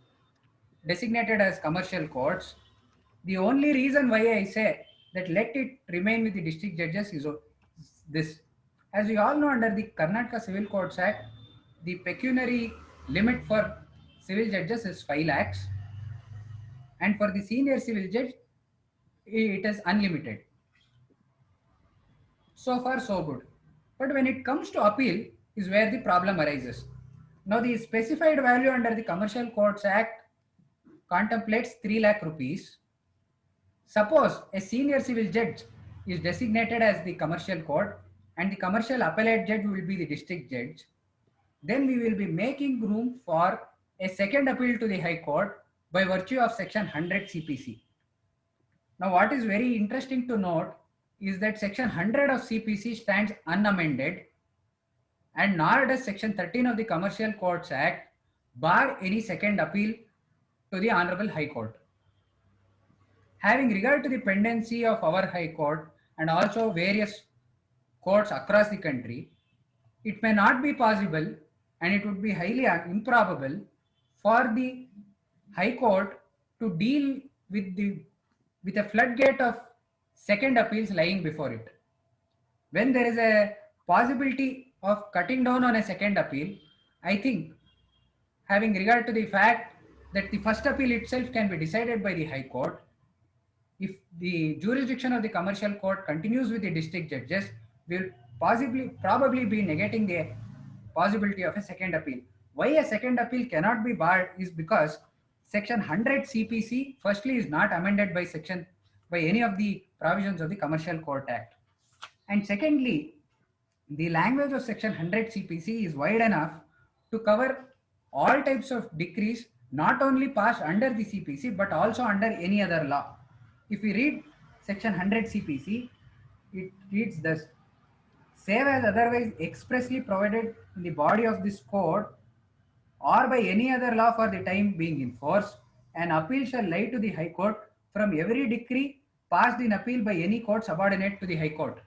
designated as commercial courts, the only reason why I say that let it remain with the district judges is this. As we all know, under the Karnataka Civil Courts Act, the pecuniary limit for civil judges is 5 lakhs, and for the senior civil judge, it is unlimited. So far, so good. But when it comes to appeal is where the problem arises. Now, the specified value under the Commercial Courts Act contemplates 3 lakh rupees. Suppose a senior civil judge is designated as the commercial court and the commercial appellate judge will be the district judge, then we will be making room for a second appeal to the High Court by virtue of section 100 CPC. Now, what is very interesting to note is that section 100 of CPC stands unamended, and nor does section 13 of the Commercial Courts Act bar any second appeal to the Honorable High Court. Having regard to the pendency of our High Court and also various courts across the country, it may not be possible and it would be highly improbable for the High Court to deal with a floodgate of second appeals lying before it. When there is a possibility of cutting down on a second appeal, I think, having regard to the fact that the first appeal itself can be decided by the High Court, if the jurisdiction of the commercial court continues with the district judges, will probably be negating the possibility of a second appeal. Why a second appeal cannot be barred is because section 100 CPC firstly is not amended by any of the provisions of the Commercial Court Act. And secondly, the language of section 100 CPC is wide enough to cover all types of decrees, not only passed under the CPC but also under any other law. If we read section 100 CPC, it reads thus: save as otherwise expressly provided in the body of this code or by any other law for the time being in force, an appeal shall lie to the High Court from every decree passed in appeal by any court subordinate to the High Court.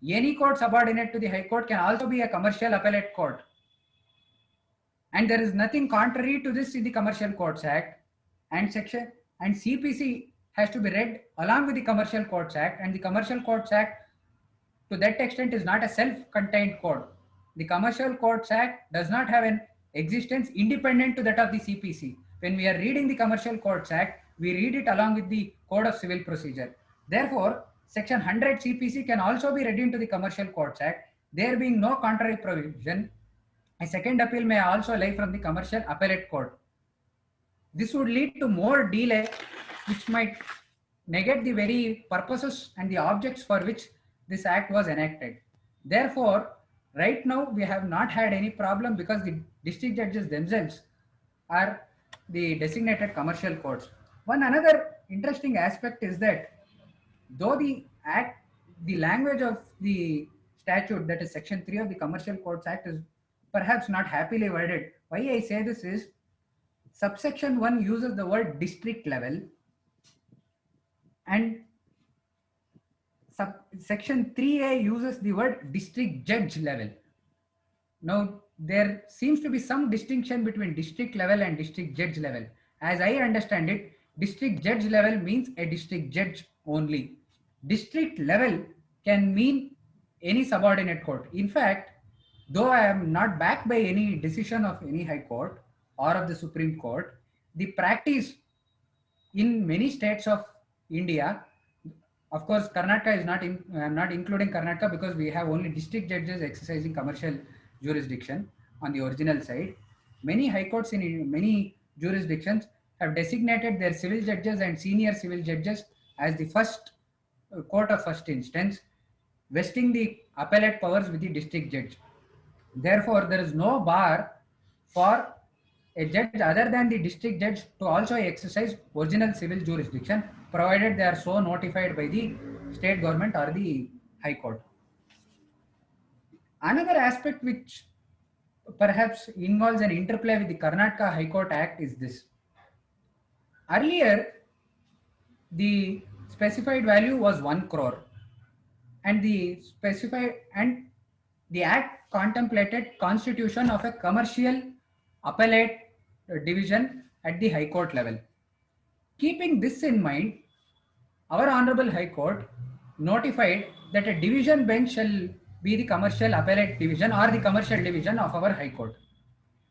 Any court subordinate to the High Court can also be a commercial appellate court. And there is nothing contrary to this in the Commercial Courts Act. And CPC has to be read along with the Commercial Courts Act, and the Commercial Courts Act to that extent is not a self-contained code. The Commercial Courts Act does not have an existence independent to that of the CPC. When we are reading the Commercial Courts Act, we read it along with the Code of Civil Procedure. Therefore, section 100 CPC can also be read into the Commercial Courts Act. There being no contrary provision, a second appeal may also lie from the Commercial Appellate Court. This would lead to more delay, which might negate the very purposes and the objects for which this act was enacted. Therefore, right now we have not had any problem because the district judges themselves are the designated commercial courts. One another interesting aspect is that though the language of the statute, that is section 3 of the Commercial Courts Act, is perhaps not happily worded. Why I say this is subsection 1 uses the word district level, and section 3A uses the word district judge level. Now, there seems to be some distinction between district level and district judge level. As I understand it, district judge level means a district judge only. District level can mean any subordinate court. In fact, though I am not backed by any decision of any High Court or of the Supreme Court, the practice in many states of India, of course, Karnataka is not not including Karnataka because we have only district judges exercising commercial jurisdiction on the original side. Many high courts in many jurisdictions have designated their civil judges and senior civil judges as the first court of first instance, vesting the appellate powers with the district judge. Therefore, there is no bar for a judge other than the district judge to also exercise original civil jurisdiction, provided they are so notified by the state government or the High Court. Another aspect which perhaps involves an interplay with the Karnataka High Court Act is this. Earlier, the specified value was 1 crore, and the act contemplated constitution of a commercial appellate division at the High Court level. Keeping this in mind, our Honorable High Court notified that a division bench shall be the commercial appellate division or the commercial division of our High Court.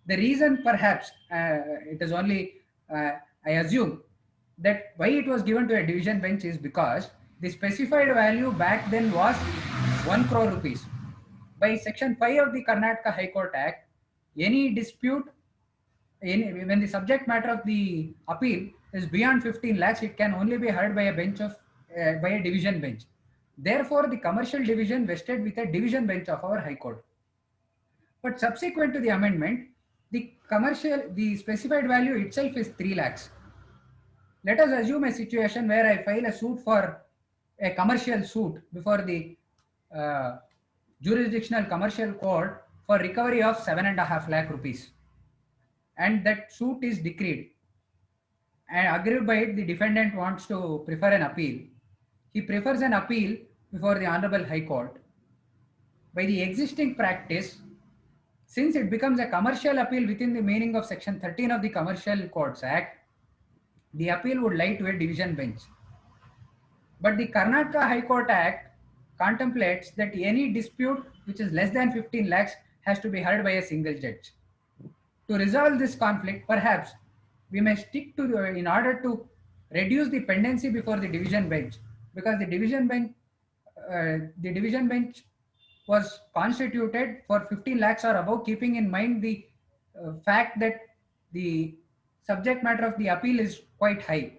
The reason perhaps, it is only, I assume, that why it was given to a division bench is because the specified value back then was 1 crore rupees. By section 5 of the Karnataka High Court Act, any dispute, when the subject matter of the appeal is beyond 15 lakhs, it can only be heard by a bench of, by a division bench. Therefore, the commercial division vested with a division bench of our High Court. But subsequent to the amendment, the specified value itself is 3 lakhs. Let us assume a situation where I file a suit for a commercial suit before the jurisdictional commercial court for recovery of 7.5 lakh rupees. And that suit is decreed. And agreed by it, the defendant wants to prefer an appeal. He prefers an appeal before the Honorable High Court. By the existing practice, since it becomes a commercial appeal within the meaning of section 13 of the Commercial Courts Act, the appeal would lie to a division bench. But the Karnataka High Court Act contemplates that any dispute which is less than 15 lakhs has to be heard by a single judge. To resolve this conflict, perhaps we may stick to in order to reduce the pendency before the division bench, because the division bench was constituted for 15 lakhs or above, keeping in mind the fact that the subject matter of the appeal is quite high.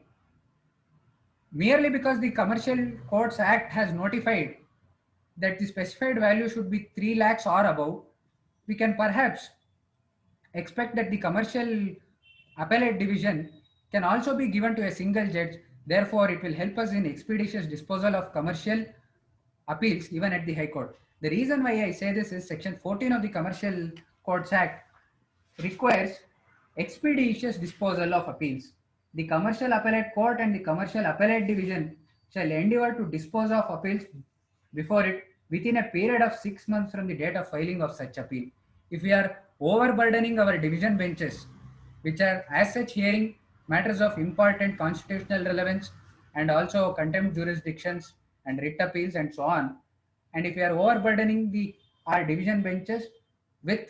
Merely because the Commercial Courts Act has notified that the specified value should be 3 lakhs or above, we can perhaps expect that the commercial appellate division can also be given to a single judge. Therefore, it will help us in expeditious disposal of commercial appeals even at the High Court. The reason why I say this is Section 14 of the Commercial Courts Act requires expeditious disposal of appeals. The Commercial Appellate Court and the Commercial Appellate Division shall endeavour to dispose of appeals before it within a period of 6 months from the date of filing of such appeal. If we are overburdening our division benches, which are as such hearing matters of important constitutional relevance and also contempt jurisdictions and writ appeals and so on, and if we are overburdening our division benches with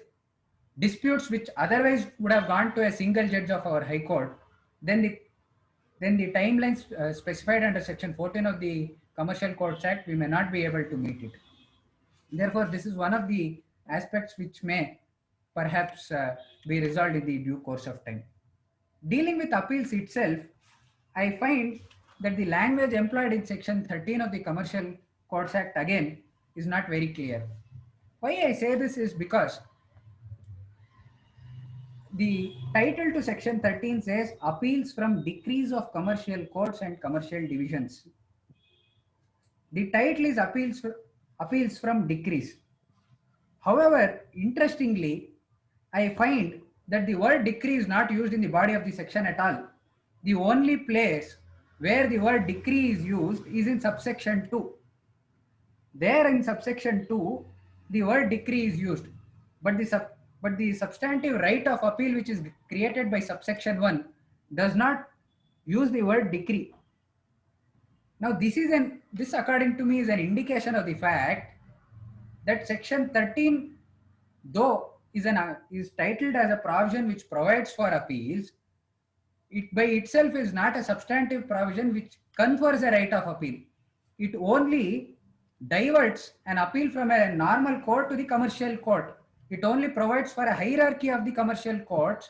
disputes which otherwise would have gone to a single judge of our High Court, then the timelines specified under Section 14 of the Commercial Courts Act, we may not be able to meet it. Therefore, this is one of the aspects which may perhaps be resolved in the due course of time. Dealing with appeals itself, I find that the language employed in Section 13 of the Commercial Courts Act again is not very clear. Why I say this is because the title to Section 13 says appeals from decrees of commercial courts and commercial divisions. The title is appeals from decrees. However, interestingly, I find that the word decree is not used in the body of the section at all. The only place where the word decree is used is in subsection 2. There in subsection 2, the word decree is used, but the substantive right of appeal which is created by subsection 1 does not use the word decree. Now this according to me is an indication of the fact that section 13, though is titled as a provision which provides for appeals, it by itself is not a substantive provision which confers a right of appeal. It only diverts an appeal from a normal court to the commercial court. It only provides for a hierarchy of the commercial courts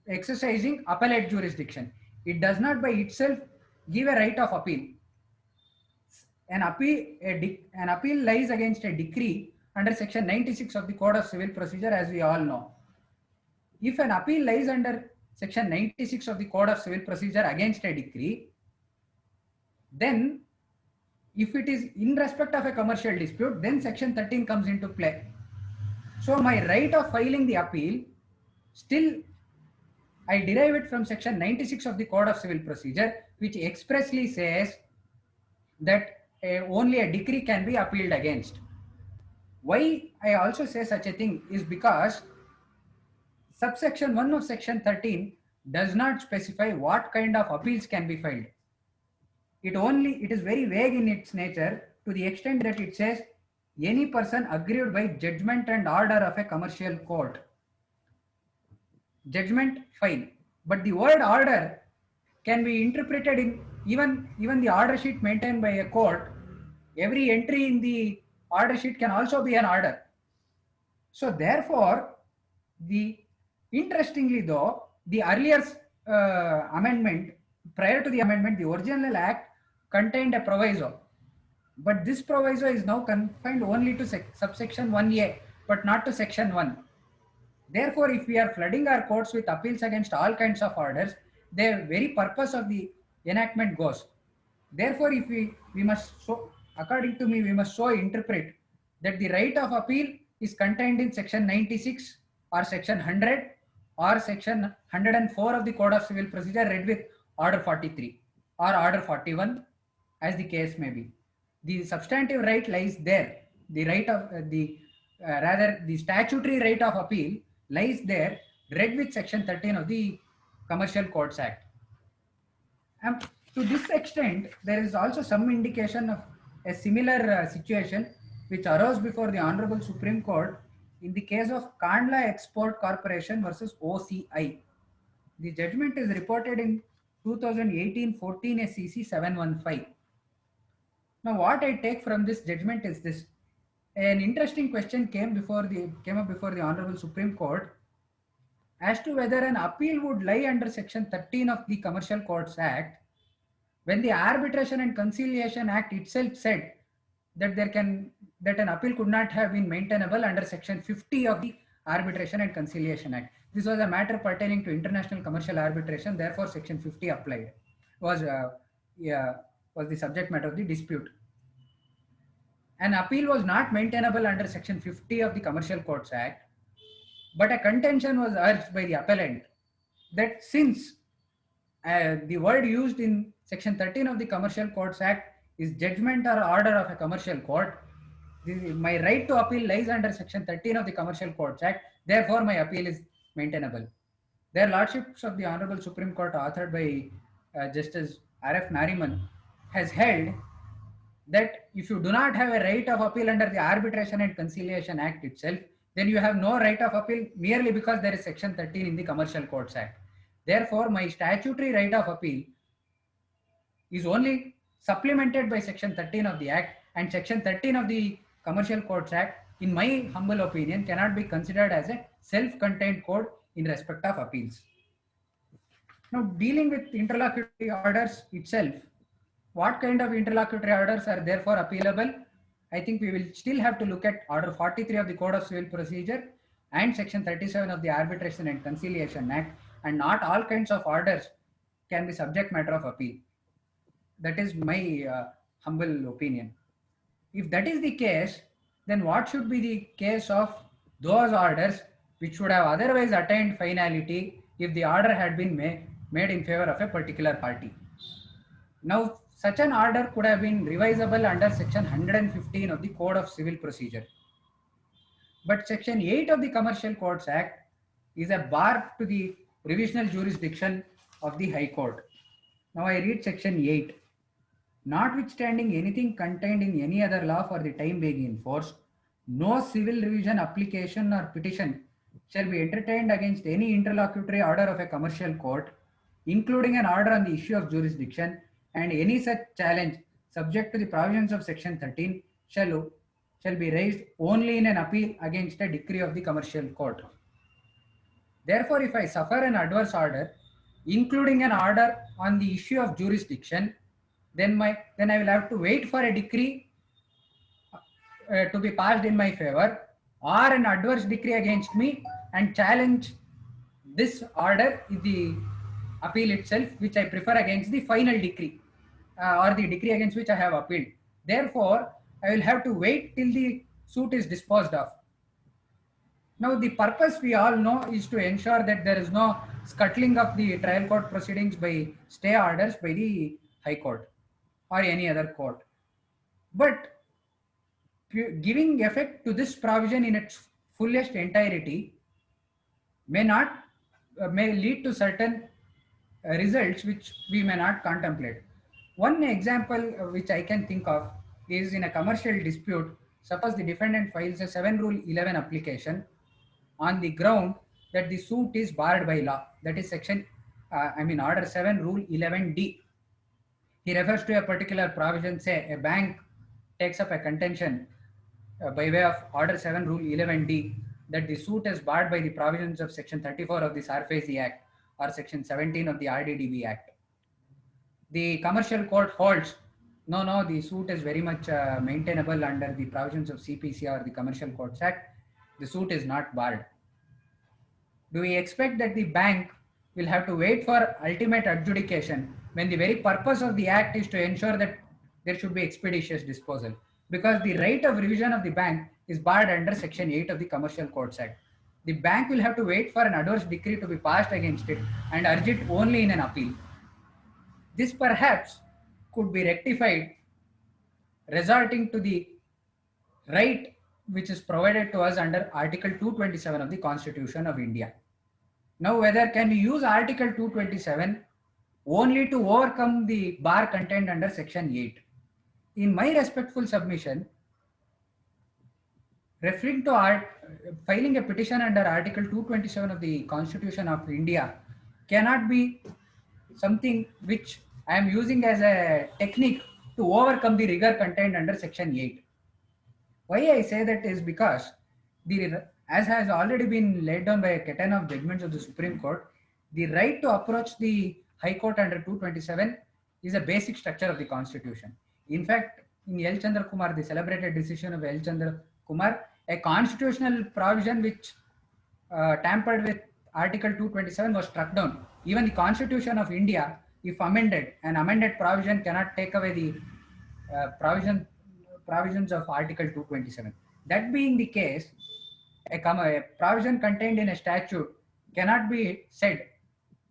exercising appellate jurisdiction. It does not by itself give a right of appeal. An appeal lies against a decree under section 96 of the Code of Civil Procedure, as we all know. If an appeal lies under section 96 of the Code of Civil Procedure against a decree, then if it is in respect of a commercial dispute, then section 13 comes into play. So my right of filing the appeal, still I derive it from section 96 of the Code of Civil Procedure, which expressly says that only a decree can be appealed against. Why I also say such a thing is because subsection 1 of section 13 does not specify what kind of appeals can be filed. It is very vague in its nature, to the extent that it says any person aggrieved by judgment and order of a commercial court. Judgment, fine, but the word order can be interpreted in even the order sheet maintained by a court. Every entry in the order sheet can also be an order. So therefore, interestingly though, the earlier amendment, prior to the amendment, the original act contained a proviso, but this proviso is now confined only to subsection 1A, but not to section 1. Therefore, if we are flooding our courts with appeals against all kinds of orders, the very purpose of the enactment goes. Therefore, if we must so, according to me, we must so interpret that the right of appeal is contained in section 96 or section 100 or section 104 of the Code of Civil Procedure read with order 43 or order 41, as the case may be. The substantive right lies there. The right of rather the statutory right of appeal lies there, read with section 13 of the Commercial Courts Act. And to this extent, there is also some indication of a similar situation which arose before the Honorable Supreme Court in the case of Kandla Export Corporation versus OCI. The judgment is reported in 2018-14 SCC 715. Now, what I take from this judgment is this: an interesting question came up before the Honorable Supreme Court as to whether an appeal would lie under Section 13 of the Commercial Courts Act, when the Arbitration and Conciliation Act itself said that that an appeal could not have been maintainable under Section 50 of the Arbitration and Conciliation Act. This was a matter pertaining to international commercial arbitration. Therefore, Section 50 applied. Was yeah, was the subject matter of the dispute. An appeal was not maintainable under Section 50 of the Commercial Courts Act, but a contention was urged by the appellant that since the word used in Section 13 of the Commercial Courts Act is judgment or order of a commercial court, my right to appeal lies under Section 13 of the Commercial Courts Act. Therefore, my appeal is maintainable. Their Lordships of the Honorable Supreme Court, authored by Justice R F Nariman, has held that if you do not have a right of appeal under the Arbitration and Conciliation Act itself, then you have no right of appeal merely because there is Section 13 in the Commercial Courts Act. Therefore, my statutory right of appeal is only supplemented by Section 13 of the Act, and Section 13 of the Commercial Courts Act, in my humble opinion, cannot be considered as a self-contained code in respect of appeals. Now, dealing with interlocutory orders itself, what kind of interlocutory orders are therefore appealable? I think we will still have to look at Order 43 of the Code of Civil Procedure and Section 37 of the Arbitration and Conciliation Act, and not all kinds of orders can be subject matter of appeal. That is my humble opinion. If that is the case, then what should be the case of those orders which would have otherwise attained finality if the order had been made in favor of a particular party? Now, such an order could have been revisable under Section 115 of the Code of Civil Procedure. But Section 8 of the Commercial Courts Act is a bar to the revisional jurisdiction of the High Court. Now I read Section 8. Notwithstanding anything contained in any other law for the time being in force, no civil revision application or petition shall be entertained against any interlocutory order of a commercial court, including an order on the issue of jurisdiction, and any such challenge subject to the provisions of Section 13 shall be raised only in an appeal against a decree of the commercial court. Therefore, if I suffer an adverse order, including an order on the issue of jurisdiction, then I will have to wait for a decree to be passed in my favor, or an adverse decree against me, and challenge this order in the appeal itself, which I prefer against the final decree or the decree against which I have appealed. Therefore, I will have to wait till the suit is disposed of. Now, the purpose we all know is to ensure that there is no scuttling of the trial court proceedings by stay orders by the High Court or any other court. But giving effect to this provision in its fullest entirety may lead to certain results which we may not contemplate. One example which I can think of is in a commercial dispute. Suppose the defendant files a 7 Rule 11 application on the ground that the suit is barred by law. That is Order 7 Rule 11D. He refers to a particular provision, say a bank takes up a contention by way of Order 7 Rule 11D that the suit is barred by the provisions of Section 34 of the SARFAESI Act or Section 17 of the RDDB Act. The commercial court holds, no, the suit is very much maintainable under the provisions of CPC or the Commercial Courts Act. The suit is not barred. Do we expect that the bank will have to wait for ultimate adjudication when the very purpose of the act is to ensure that there should be expeditious disposal? Because the right of revision of the bank is barred under Section 8 of the Commercial Courts Act. The bank will have to wait for an adverse decree to be passed against it and urge it only in an appeal. This perhaps could be rectified resorting to the right which is provided to us under Article 227 of the Constitution of India. Now, whether can we use Article 227 only to overcome the bar contained under Section 8? In my respectful submission, referring to filing a petition under Article 227 of the Constitution of India cannot be something which I am using as a technique to overcome the rigor contained under Section 8. Why I say that is because as has already been laid down by a curtain of judgments of the Supreme Court, the right to approach the High Court under 227 is a basic structure of the Constitution. In fact, in L. Chandra Kumar, the celebrated decision of L. Chandra Kumar, a constitutional provision which tampered with Article 227 was struck down. Even the Constitution of India, if amended, an amended provision cannot take away the provisions of Article 227. That being the case, a provision contained in a statute cannot be said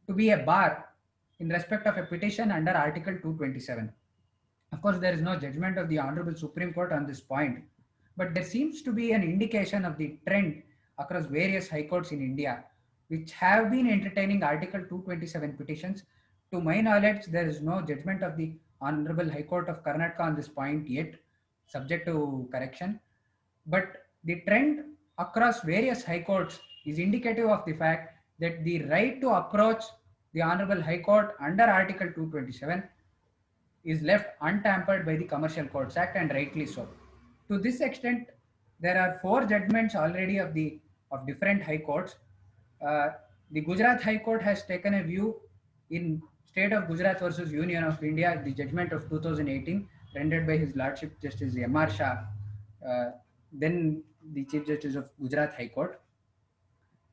to be a bar in respect of a petition under Article 227. Of course, there is no judgment of the Honorable Supreme Court on this point, but there seems to be an indication of the trend across various high courts in India, which have been entertaining Article 227 petitions. To my knowledge, there is no judgment of the Honorable High Court of Karnataka on this point yet, subject to correction. But the trend across various high courts is indicative of the fact that the right to approach the Honorable High Court under Article 227 is left untampered by the Commercial Courts Act, and rightly so. To this extent, there are 4 judgments already of different high courts. The Gujarat High Court has taken a view in State of Gujarat versus Union of India, the judgment of 2018, rendered by His Lordship Justice M.R. Shah, then the Chief Justice of Gujarat High Court.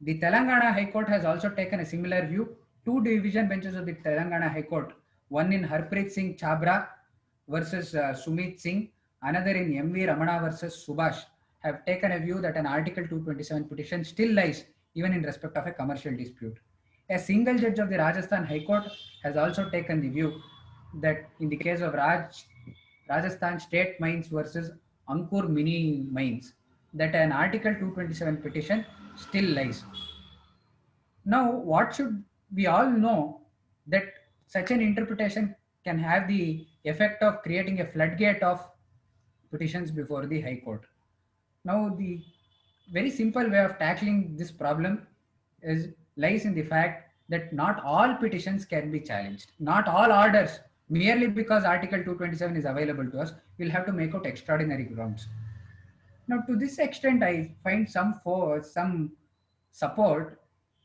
The Telangana High Court has also taken a similar view. 2 division benches of the Telangana High Court, one in Harpreet Singh Chabra versus Sumit Singh, another in M.V. Ramana versus Subhash, have taken a view that an Article 227 petition still lies even in respect of a commercial dispute. A single judge of the Rajasthan High Court has also taken the view that in the case of Rajasthan State Mines versus Ankur Mini Mines, that an Article 227 petition still lies. Now, what should we all know that such an interpretation can have the effect of creating a floodgate of petitions before the High Court. Now, the very simple way of tackling this problem lies in the fact that not all petitions can be challenged. Not all orders, merely because Article 227 is available to us, will have to make out extraordinary grounds. Now, to this extent, I find some support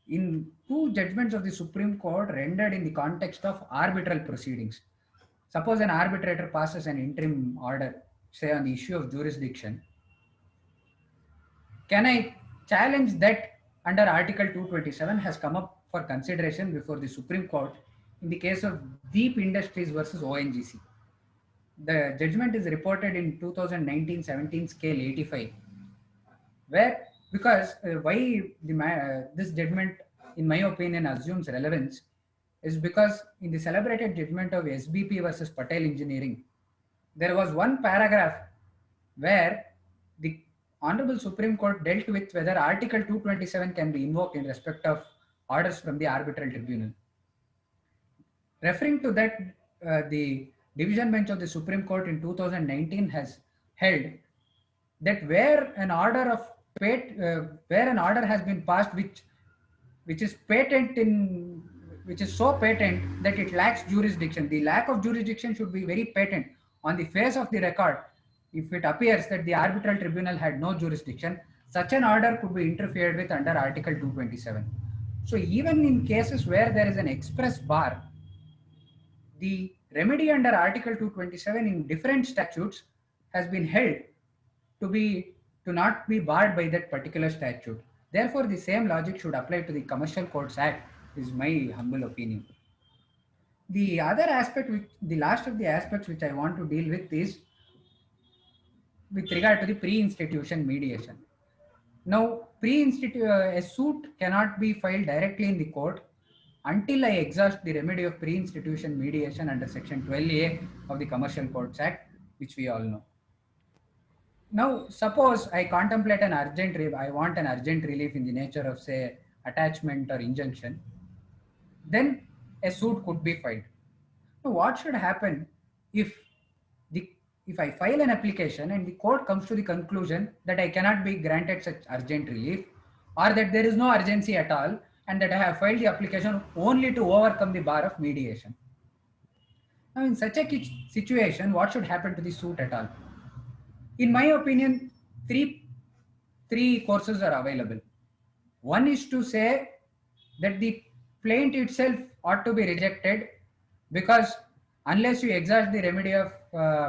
in 2 judgments of the Supreme Court rendered in the context of arbitral proceedings. Suppose an arbitrator passes an interim order, say on the issue of jurisdiction. Can I challenge that under Article 227 has come up for consideration before the Supreme Court in the case of Deep Industries versus ONGC. The judgment is reported in 2019-17 scale 85, where because why this judgment, in my opinion, assumes relevance is because in the celebrated judgment of SBP versus Patel Engineering, there was one paragraph where the Honorable Supreme Court dealt with whether Article 227 can be invoked in respect of orders from the arbitral tribunal. Referring to that, the division bench of the Supreme Court in 2019 has held that where an order has been passed which is so patent that it lacks jurisdiction. The lack of jurisdiction should be very patent on the face of the record. If it appears that the arbitral tribunal had no jurisdiction, such an order could be interfered with under Article 227. So even in cases where there is an express bar, the remedy under Article 227 in different statutes has been held to not be barred by that particular statute. Therefore, the same logic should apply to the Commercial Courts Act, is my humble opinion. The other aspect, the last of the aspects which I want to deal with is with regard to the pre-institution mediation. Now, a suit cannot be filed directly in the court until I exhaust the remedy of pre-institution mediation under Section 12A of the Commercial Courts Act, which we all know. Now, suppose I contemplate I want an urgent relief in the nature of, say, attachment or injunction, then a suit could be filed. Now, what should happen if I file an application and the court comes to the conclusion that I cannot be granted such urgent relief, or that there is no urgency at all, and that I have filed the application only to overcome the bar of mediation. Now, in such a situation, what should happen to the suit at all? In my opinion, three, three courses are available. One is to say that the plaint itself ought to be rejected because unless you exhaust the remedy of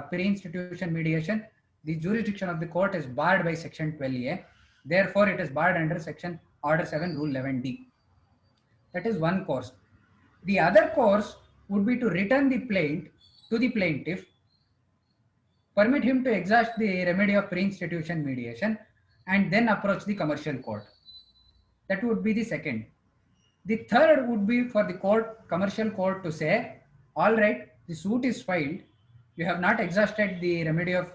pre-institution mediation, the jurisdiction of the court is barred by section 12A. Therefore, it is barred under section order 7 rule 11D. That is one course. The other course would be to return the plaint to the plaintiff, permit him to exhaust the remedy of pre-institution mediation, and then approach the commercial court. That would be the second. The third would be for the court, commercial court, to say, all right, the suit is filed. You have not exhausted the remedy of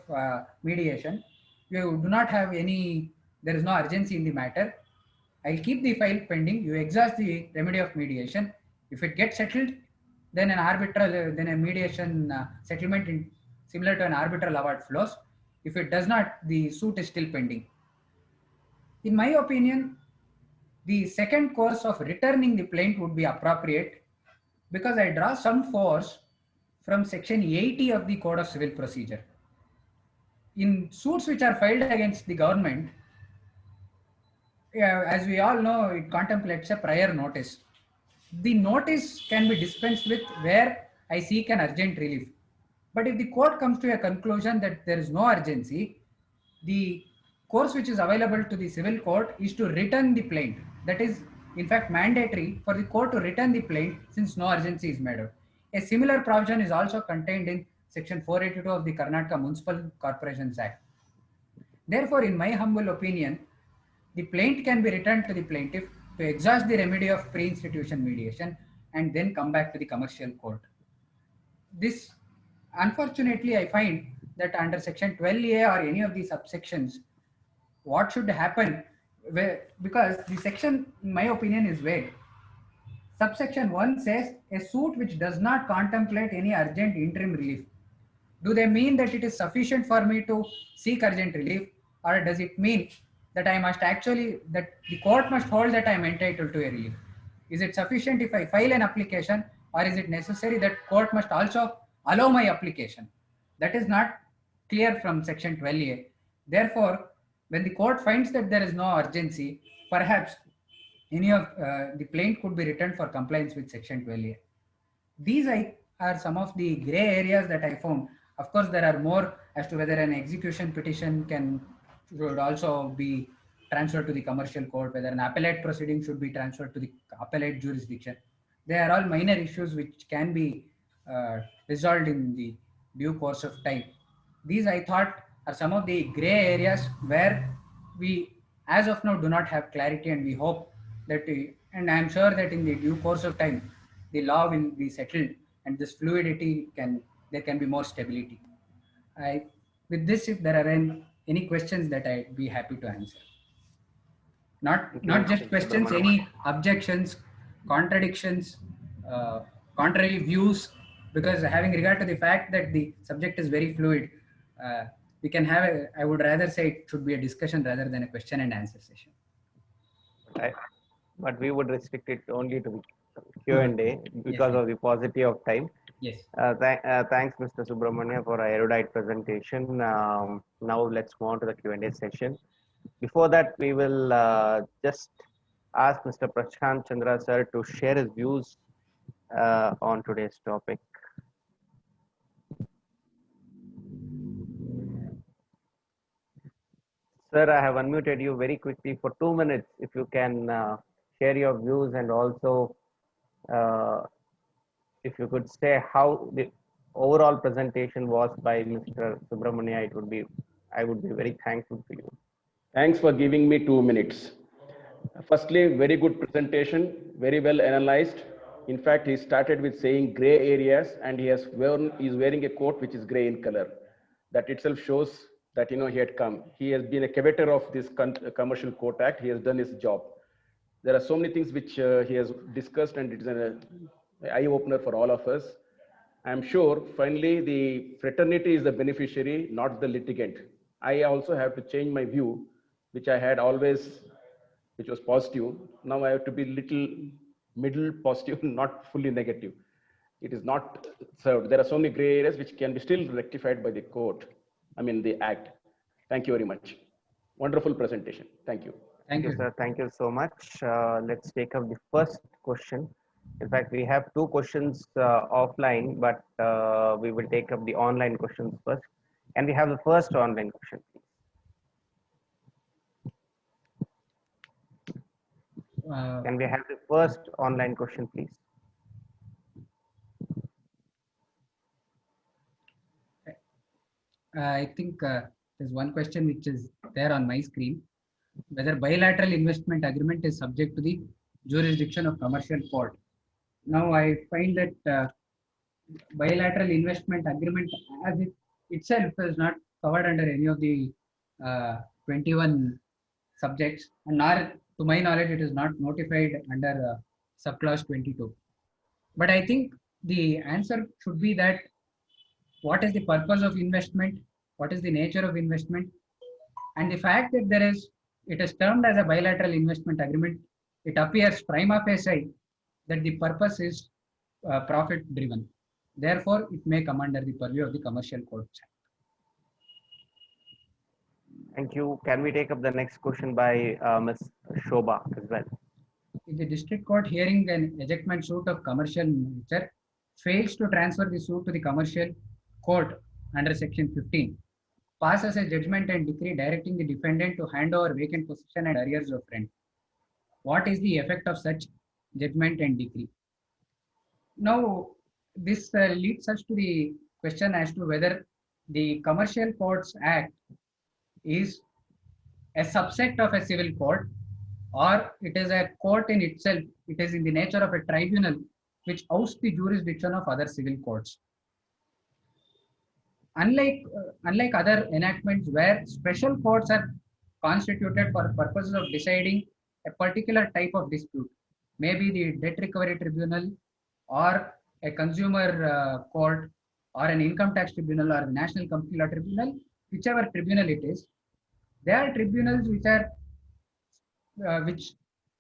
mediation. You do not have any, there is no urgency in the matter. I'll keep the file pending. You exhaust the remedy of mediation. If it gets settled, then an arbitral, then a mediation settlement similar to an arbitral award flows. If it does not, the suit is still pending. In my opinion, the second course of returning the plaint would be appropriate because I draw some force from section 80 of the Code of Civil Procedure. In suits which are filed against the government, as we all know, it contemplates a prior notice. The notice can be dispensed with where I seek an urgent relief. But if the court comes to a conclusion that there is no urgency, the course which is available to the civil court is to return the plaint. That is, in fact, mandatory for the court to return the plaint since no urgency is made out. A similar provision is also contained in section 482 of the Karnataka Municipal Corporations Act. Therefore, in my humble opinion, the plaint can be returned to the plaintiff to exhaust the remedy of pre-institution mediation and then come back to the commercial court. This, unfortunately, I find that under section 12A or any of the subsections, what should happen, because the section, in my opinion, is vague. Subsection 1 says a suit which does not contemplate any urgent interim relief. Do they mean that it is sufficient for me to seek urgent relief, or does it mean that I must actually, that the court must hold that I am entitled to a relief? Is it sufficient if I file an application, or is it necessary that court must also allow my application? That is not clear from section 12A. Therefore, when the court finds that there is no urgency, perhaps any of the plaint could be returned for compliance with section 12A. These are some of the gray areas that I found. Of course, there are more as to whether an execution petition should also be transferred to the commercial court, whether an appellate proceeding should be transferred to the appellate jurisdiction. They are all minor issues which can be resolved in the due course of time. These, I thought, are some of the gray areas where we, as of now, do not have clarity, and we hope that, and I am sure that in the due course of time, the law will be settled and this fluidity there can be more stability. With this, if there are any questions, that I'd be happy to answer. Not just questions, any objections, contradictions, contrary views, because having regard to the fact that the subject is very fluid, we can have I would rather say it should be a discussion rather than a question and answer session.
But we would restrict it only to Q&A because of the paucity of time.
Yes.
Thanks, Mr. Subrahmanya, for an erudite presentation. Now let's move on to the Q&A session. Before that, we will just ask Mr. Prashant Chandra sir to share his views on today's topic. Sir, I have unmuted you very quickly for 2 minutes. If you can share your views, and also if you could say how the overall presentation was by Mr. Subrahmanya, I would be very thankful to you.
Thanks for giving me 2 minutes. Firstly, very good presentation, very well analyzed. In fact, he started with saying gray areas, and he is wearing a coat which is gray in color. That itself shows that he had come. He has been a caveator of this Commercial Court Act. He has done his job. There are so many things which he has discussed, and it is an eye-opener for all of us. I'm sure finally the fraternity is the beneficiary, not the litigant. I also have to change my view, which I had always which was positive. Now I have to be little middle positive, not fully negative. It is not served. There are so many gray areas which can be still rectified by the court, I mean the act. Thank you very much. Wonderful presentation. Thank you.
Thank you, sir. Thank you so much. Let's take up the first question. In fact, we have two questions offline, but we will take up the online questions first. And we have the first online question, please. Can we have the first online question, please?
I think there's one question which is there on my screen, whether bilateral investment agreement is subject to the jurisdiction of commercial court. Now I find that bilateral investment agreement as it itself is not covered under any of the 21 subjects, and nor, to my knowledge, it is not notified under subclause 22. But I think the answer should be that what is the purpose of investment, what is the nature of investment, and the fact that it is termed as a bilateral investment agreement, it appears prima facie that the purpose is profit driven. Therefore, it may come under the purview of the Commercial Courts Act.
Thank you. Can we take up the next question by Ms. Shobha as well?
If the district court hearing an ejectment suit of commercial nature fails to transfer the suit to the commercial court under section 15, passes a judgment and decree directing the defendant to hand over vacant possession and arrears of rent, what is the effect of such judgment and decree? Now, this leads us to the question as to whether the Commercial Courts Act is a subset of a civil court, or it is a court in itself. It is in the nature of a tribunal which ousts the jurisdiction of other civil courts. Unlike other enactments where special courts are constituted for purposes of deciding a particular type of dispute, maybe the debt recovery tribunal or a consumer court or an income tax tribunal or the national company law tribunal, whichever tribunal it is, they are tribunals which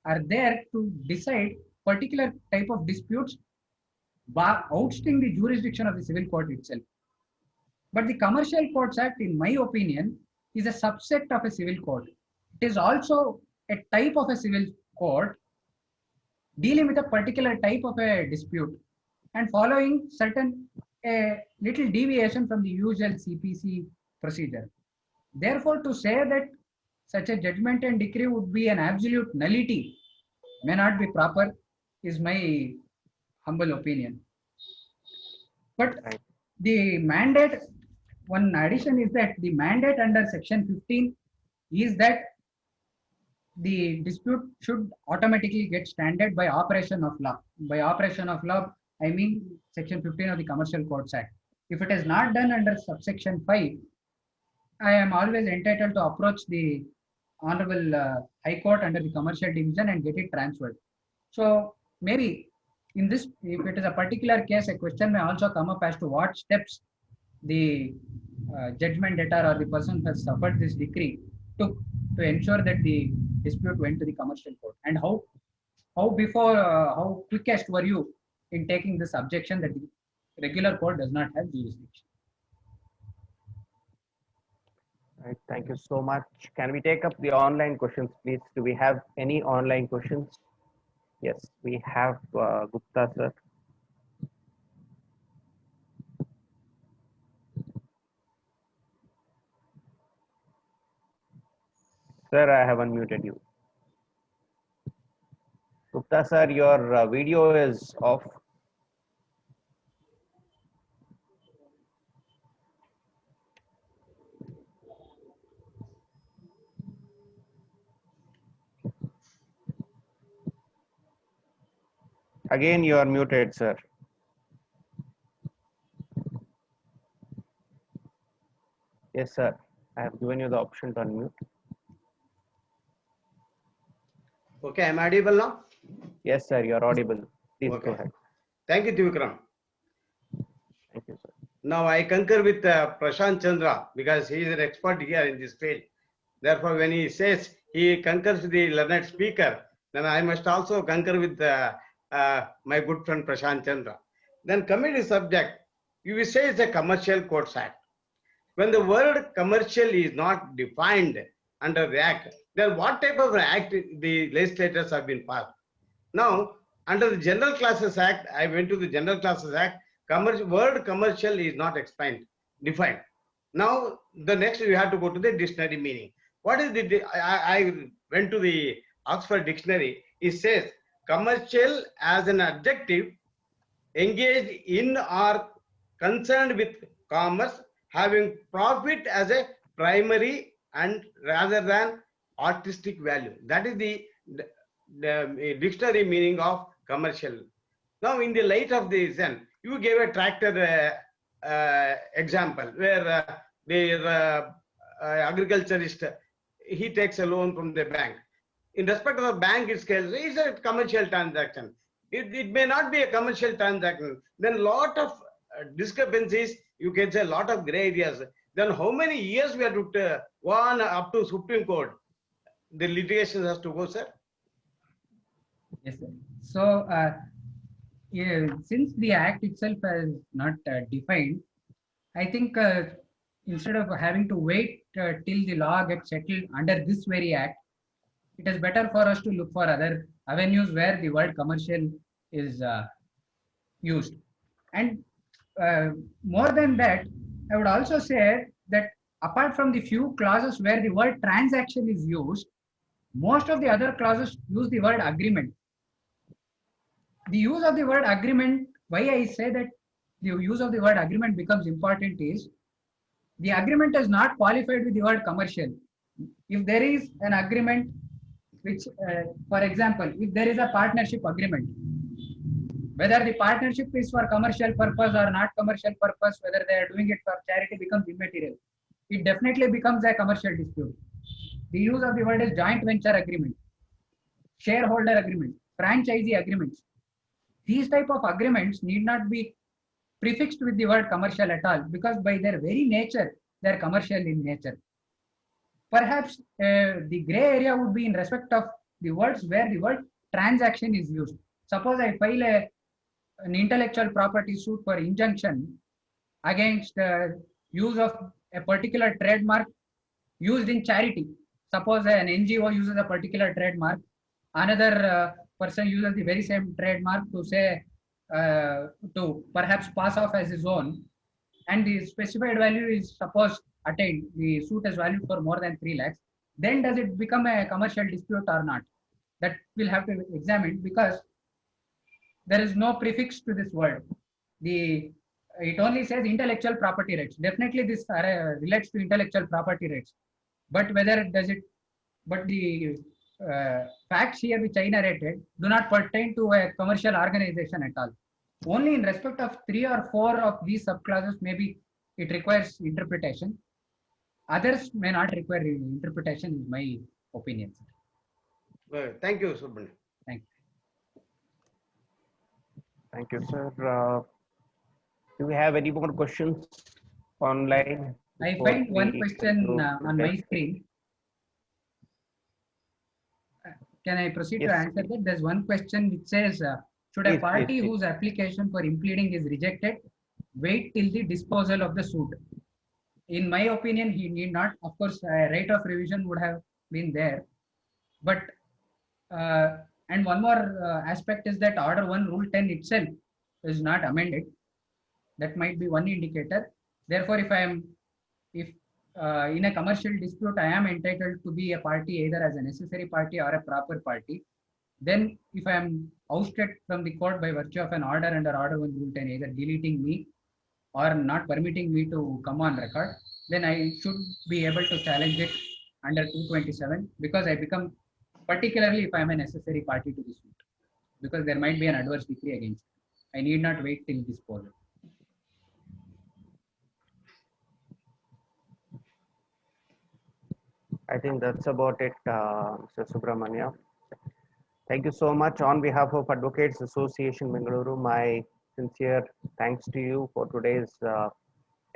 are there to decide particular type of disputes ousting the jurisdiction of the civil court itself. But the Commercial Courts Act, in my opinion, is a subset of a civil court. It is also a type of a civil court dealing with a particular type of a dispute and following certain little deviation from the usual CPC procedure. Therefore, to say that such a judgment and decree would be an absolute nullity may not be proper, is my humble opinion. But the mandate, one addition is that the mandate under section 15 is that the dispute should automatically get standard by operation of law. By operation of law, I mean section 15 of the Commercial Courts Act. If it is not done under subsection 5, I am always entitled to approach the Honorable High Court under the Commercial Division and get it transferred. So maybe in this, if it is a particular case, a question may also come up as to what steps the judgment debtor or the person who has suffered this decree took to ensure that the dispute went to the commercial court, and how quickest were you in taking this objection that the regular court does not have jurisdiction.
Right, thank you so much. Can we take up the online questions, please? Do we have any online questions? Yes, we have Gupta sir. Sir, I have unmuted you. Gupta sir, your video is off. Again, you are muted, sir. Yes, sir. I have given you the option to unmute.
Okay, I'm audible now?
Yes, sir. You are audible. Please
Okay.
go ahead.
Thank you, Divikram.
Thank you, sir.
Now I concur with Prashant Chandra because he is an expert here in this field. Therefore, when he says he concurs with the learned speaker, then I must also concur with my good friend Prashant Chandra. Then coming to subject, you will say it's a commercial courts act. When the word commercial is not defined under the act, then what type of act the legislators have been passed? Now, under the General Classes Act, I went to the General Classes Act, word commercial is not explained, defined. Now, the next you have to go to the dictionary meaning. What is the, I went to the Oxford Dictionary, it says commercial as an adjective engaged in or concerned with commerce, having profit as a primary and rather than artistic value. That is the dictionary meaning of commercial. Now, in the light of this, then you gave a tractor example where the agriculturist, he takes a loan from the bank. In respect of the bank, it's a commercial transaction. It may not be a commercial transaction. Then lot of discrepancies, you can say a lot of gray areas. Then how many years we have to go on up to Supreme Court? The litigation has to go, sir.
Yes, sir. So, yeah, since the act itself is not defined, I think instead of having to wait till the law gets settled under this very act, it is better for us to look for other avenues where the word commercial is used. And more than that, I would also say that apart from the few clauses where the word transaction is used, most of the other clauses use the word agreement. The use of the word agreement, why I say that the use of the word agreement becomes important is the agreement is not qualified with the word commercial. If there is an agreement, which, for example, if there is a partnership agreement, whether the partnership is for commercial purpose or not commercial purpose, whether they are doing it for charity becomes immaterial. It definitely becomes a commercial dispute. The use of the word is joint venture agreement, shareholder agreement, franchisee agreements. These type of agreements need not be prefixed with the word commercial at all, because by their very nature, they are commercial in nature. Perhaps the gray area would be in respect of the words where the word transaction is used. Suppose I file an intellectual property suit for injunction against use of a particular trademark used in charity. Suppose an NGO uses a particular trademark, another person uses the very same trademark to say, to perhaps pass off as his own, and the specified value is suppose attained, the suit is valued for more than 3 lakhs, then does it become a commercial dispute or not? That we'll have to examine, because there is no prefix to this word. It only says intellectual property rights. Definitely this relates to intellectual property rights, but whether it does it, but the facts here which I narrated do not pertain to a commercial organization at all. Only in respect of 3 or 4 of these subclasses, maybe it requires interpretation. Others may not require interpretation, is my opinion.
Well, thank you, Subrahmanya.
Thank you.
Thank you, sir. Do we have any more questions online?
I find one question on my screen. Can I proceed to answer that? There's one question which says, should a party whose application for impleading is rejected wait till the disposal of the suit? In my opinion, he need not. Of course, right of revision would have been there. But, and one more aspect is that Order 1, Rule 10 itself is not amended. That might be one indicator. Therefore, if in a commercial dispute, I am entitled to be a party either as a necessary party or a proper party. Then if I am ousted from the court by virtue of an order under Order 1, Rule 10, either deleting me or not permitting me to come on record, then I should be able to challenge it under 227, because I become, particularly if I am a necessary party to the suit, because there might be an adverse decree against it. I need not wait till disposal.
I think that's about it, Mr. Subrahmanya. Thank you so much. On behalf of Advocates Association Bengaluru, my sincere thanks to you for today's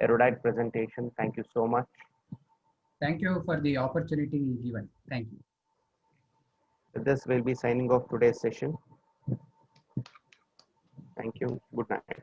erudite presentation. Thank you so much.
Thank you for the opportunity given. Thank you.
With this, we'll be signing off today's session. Thank you. Good night.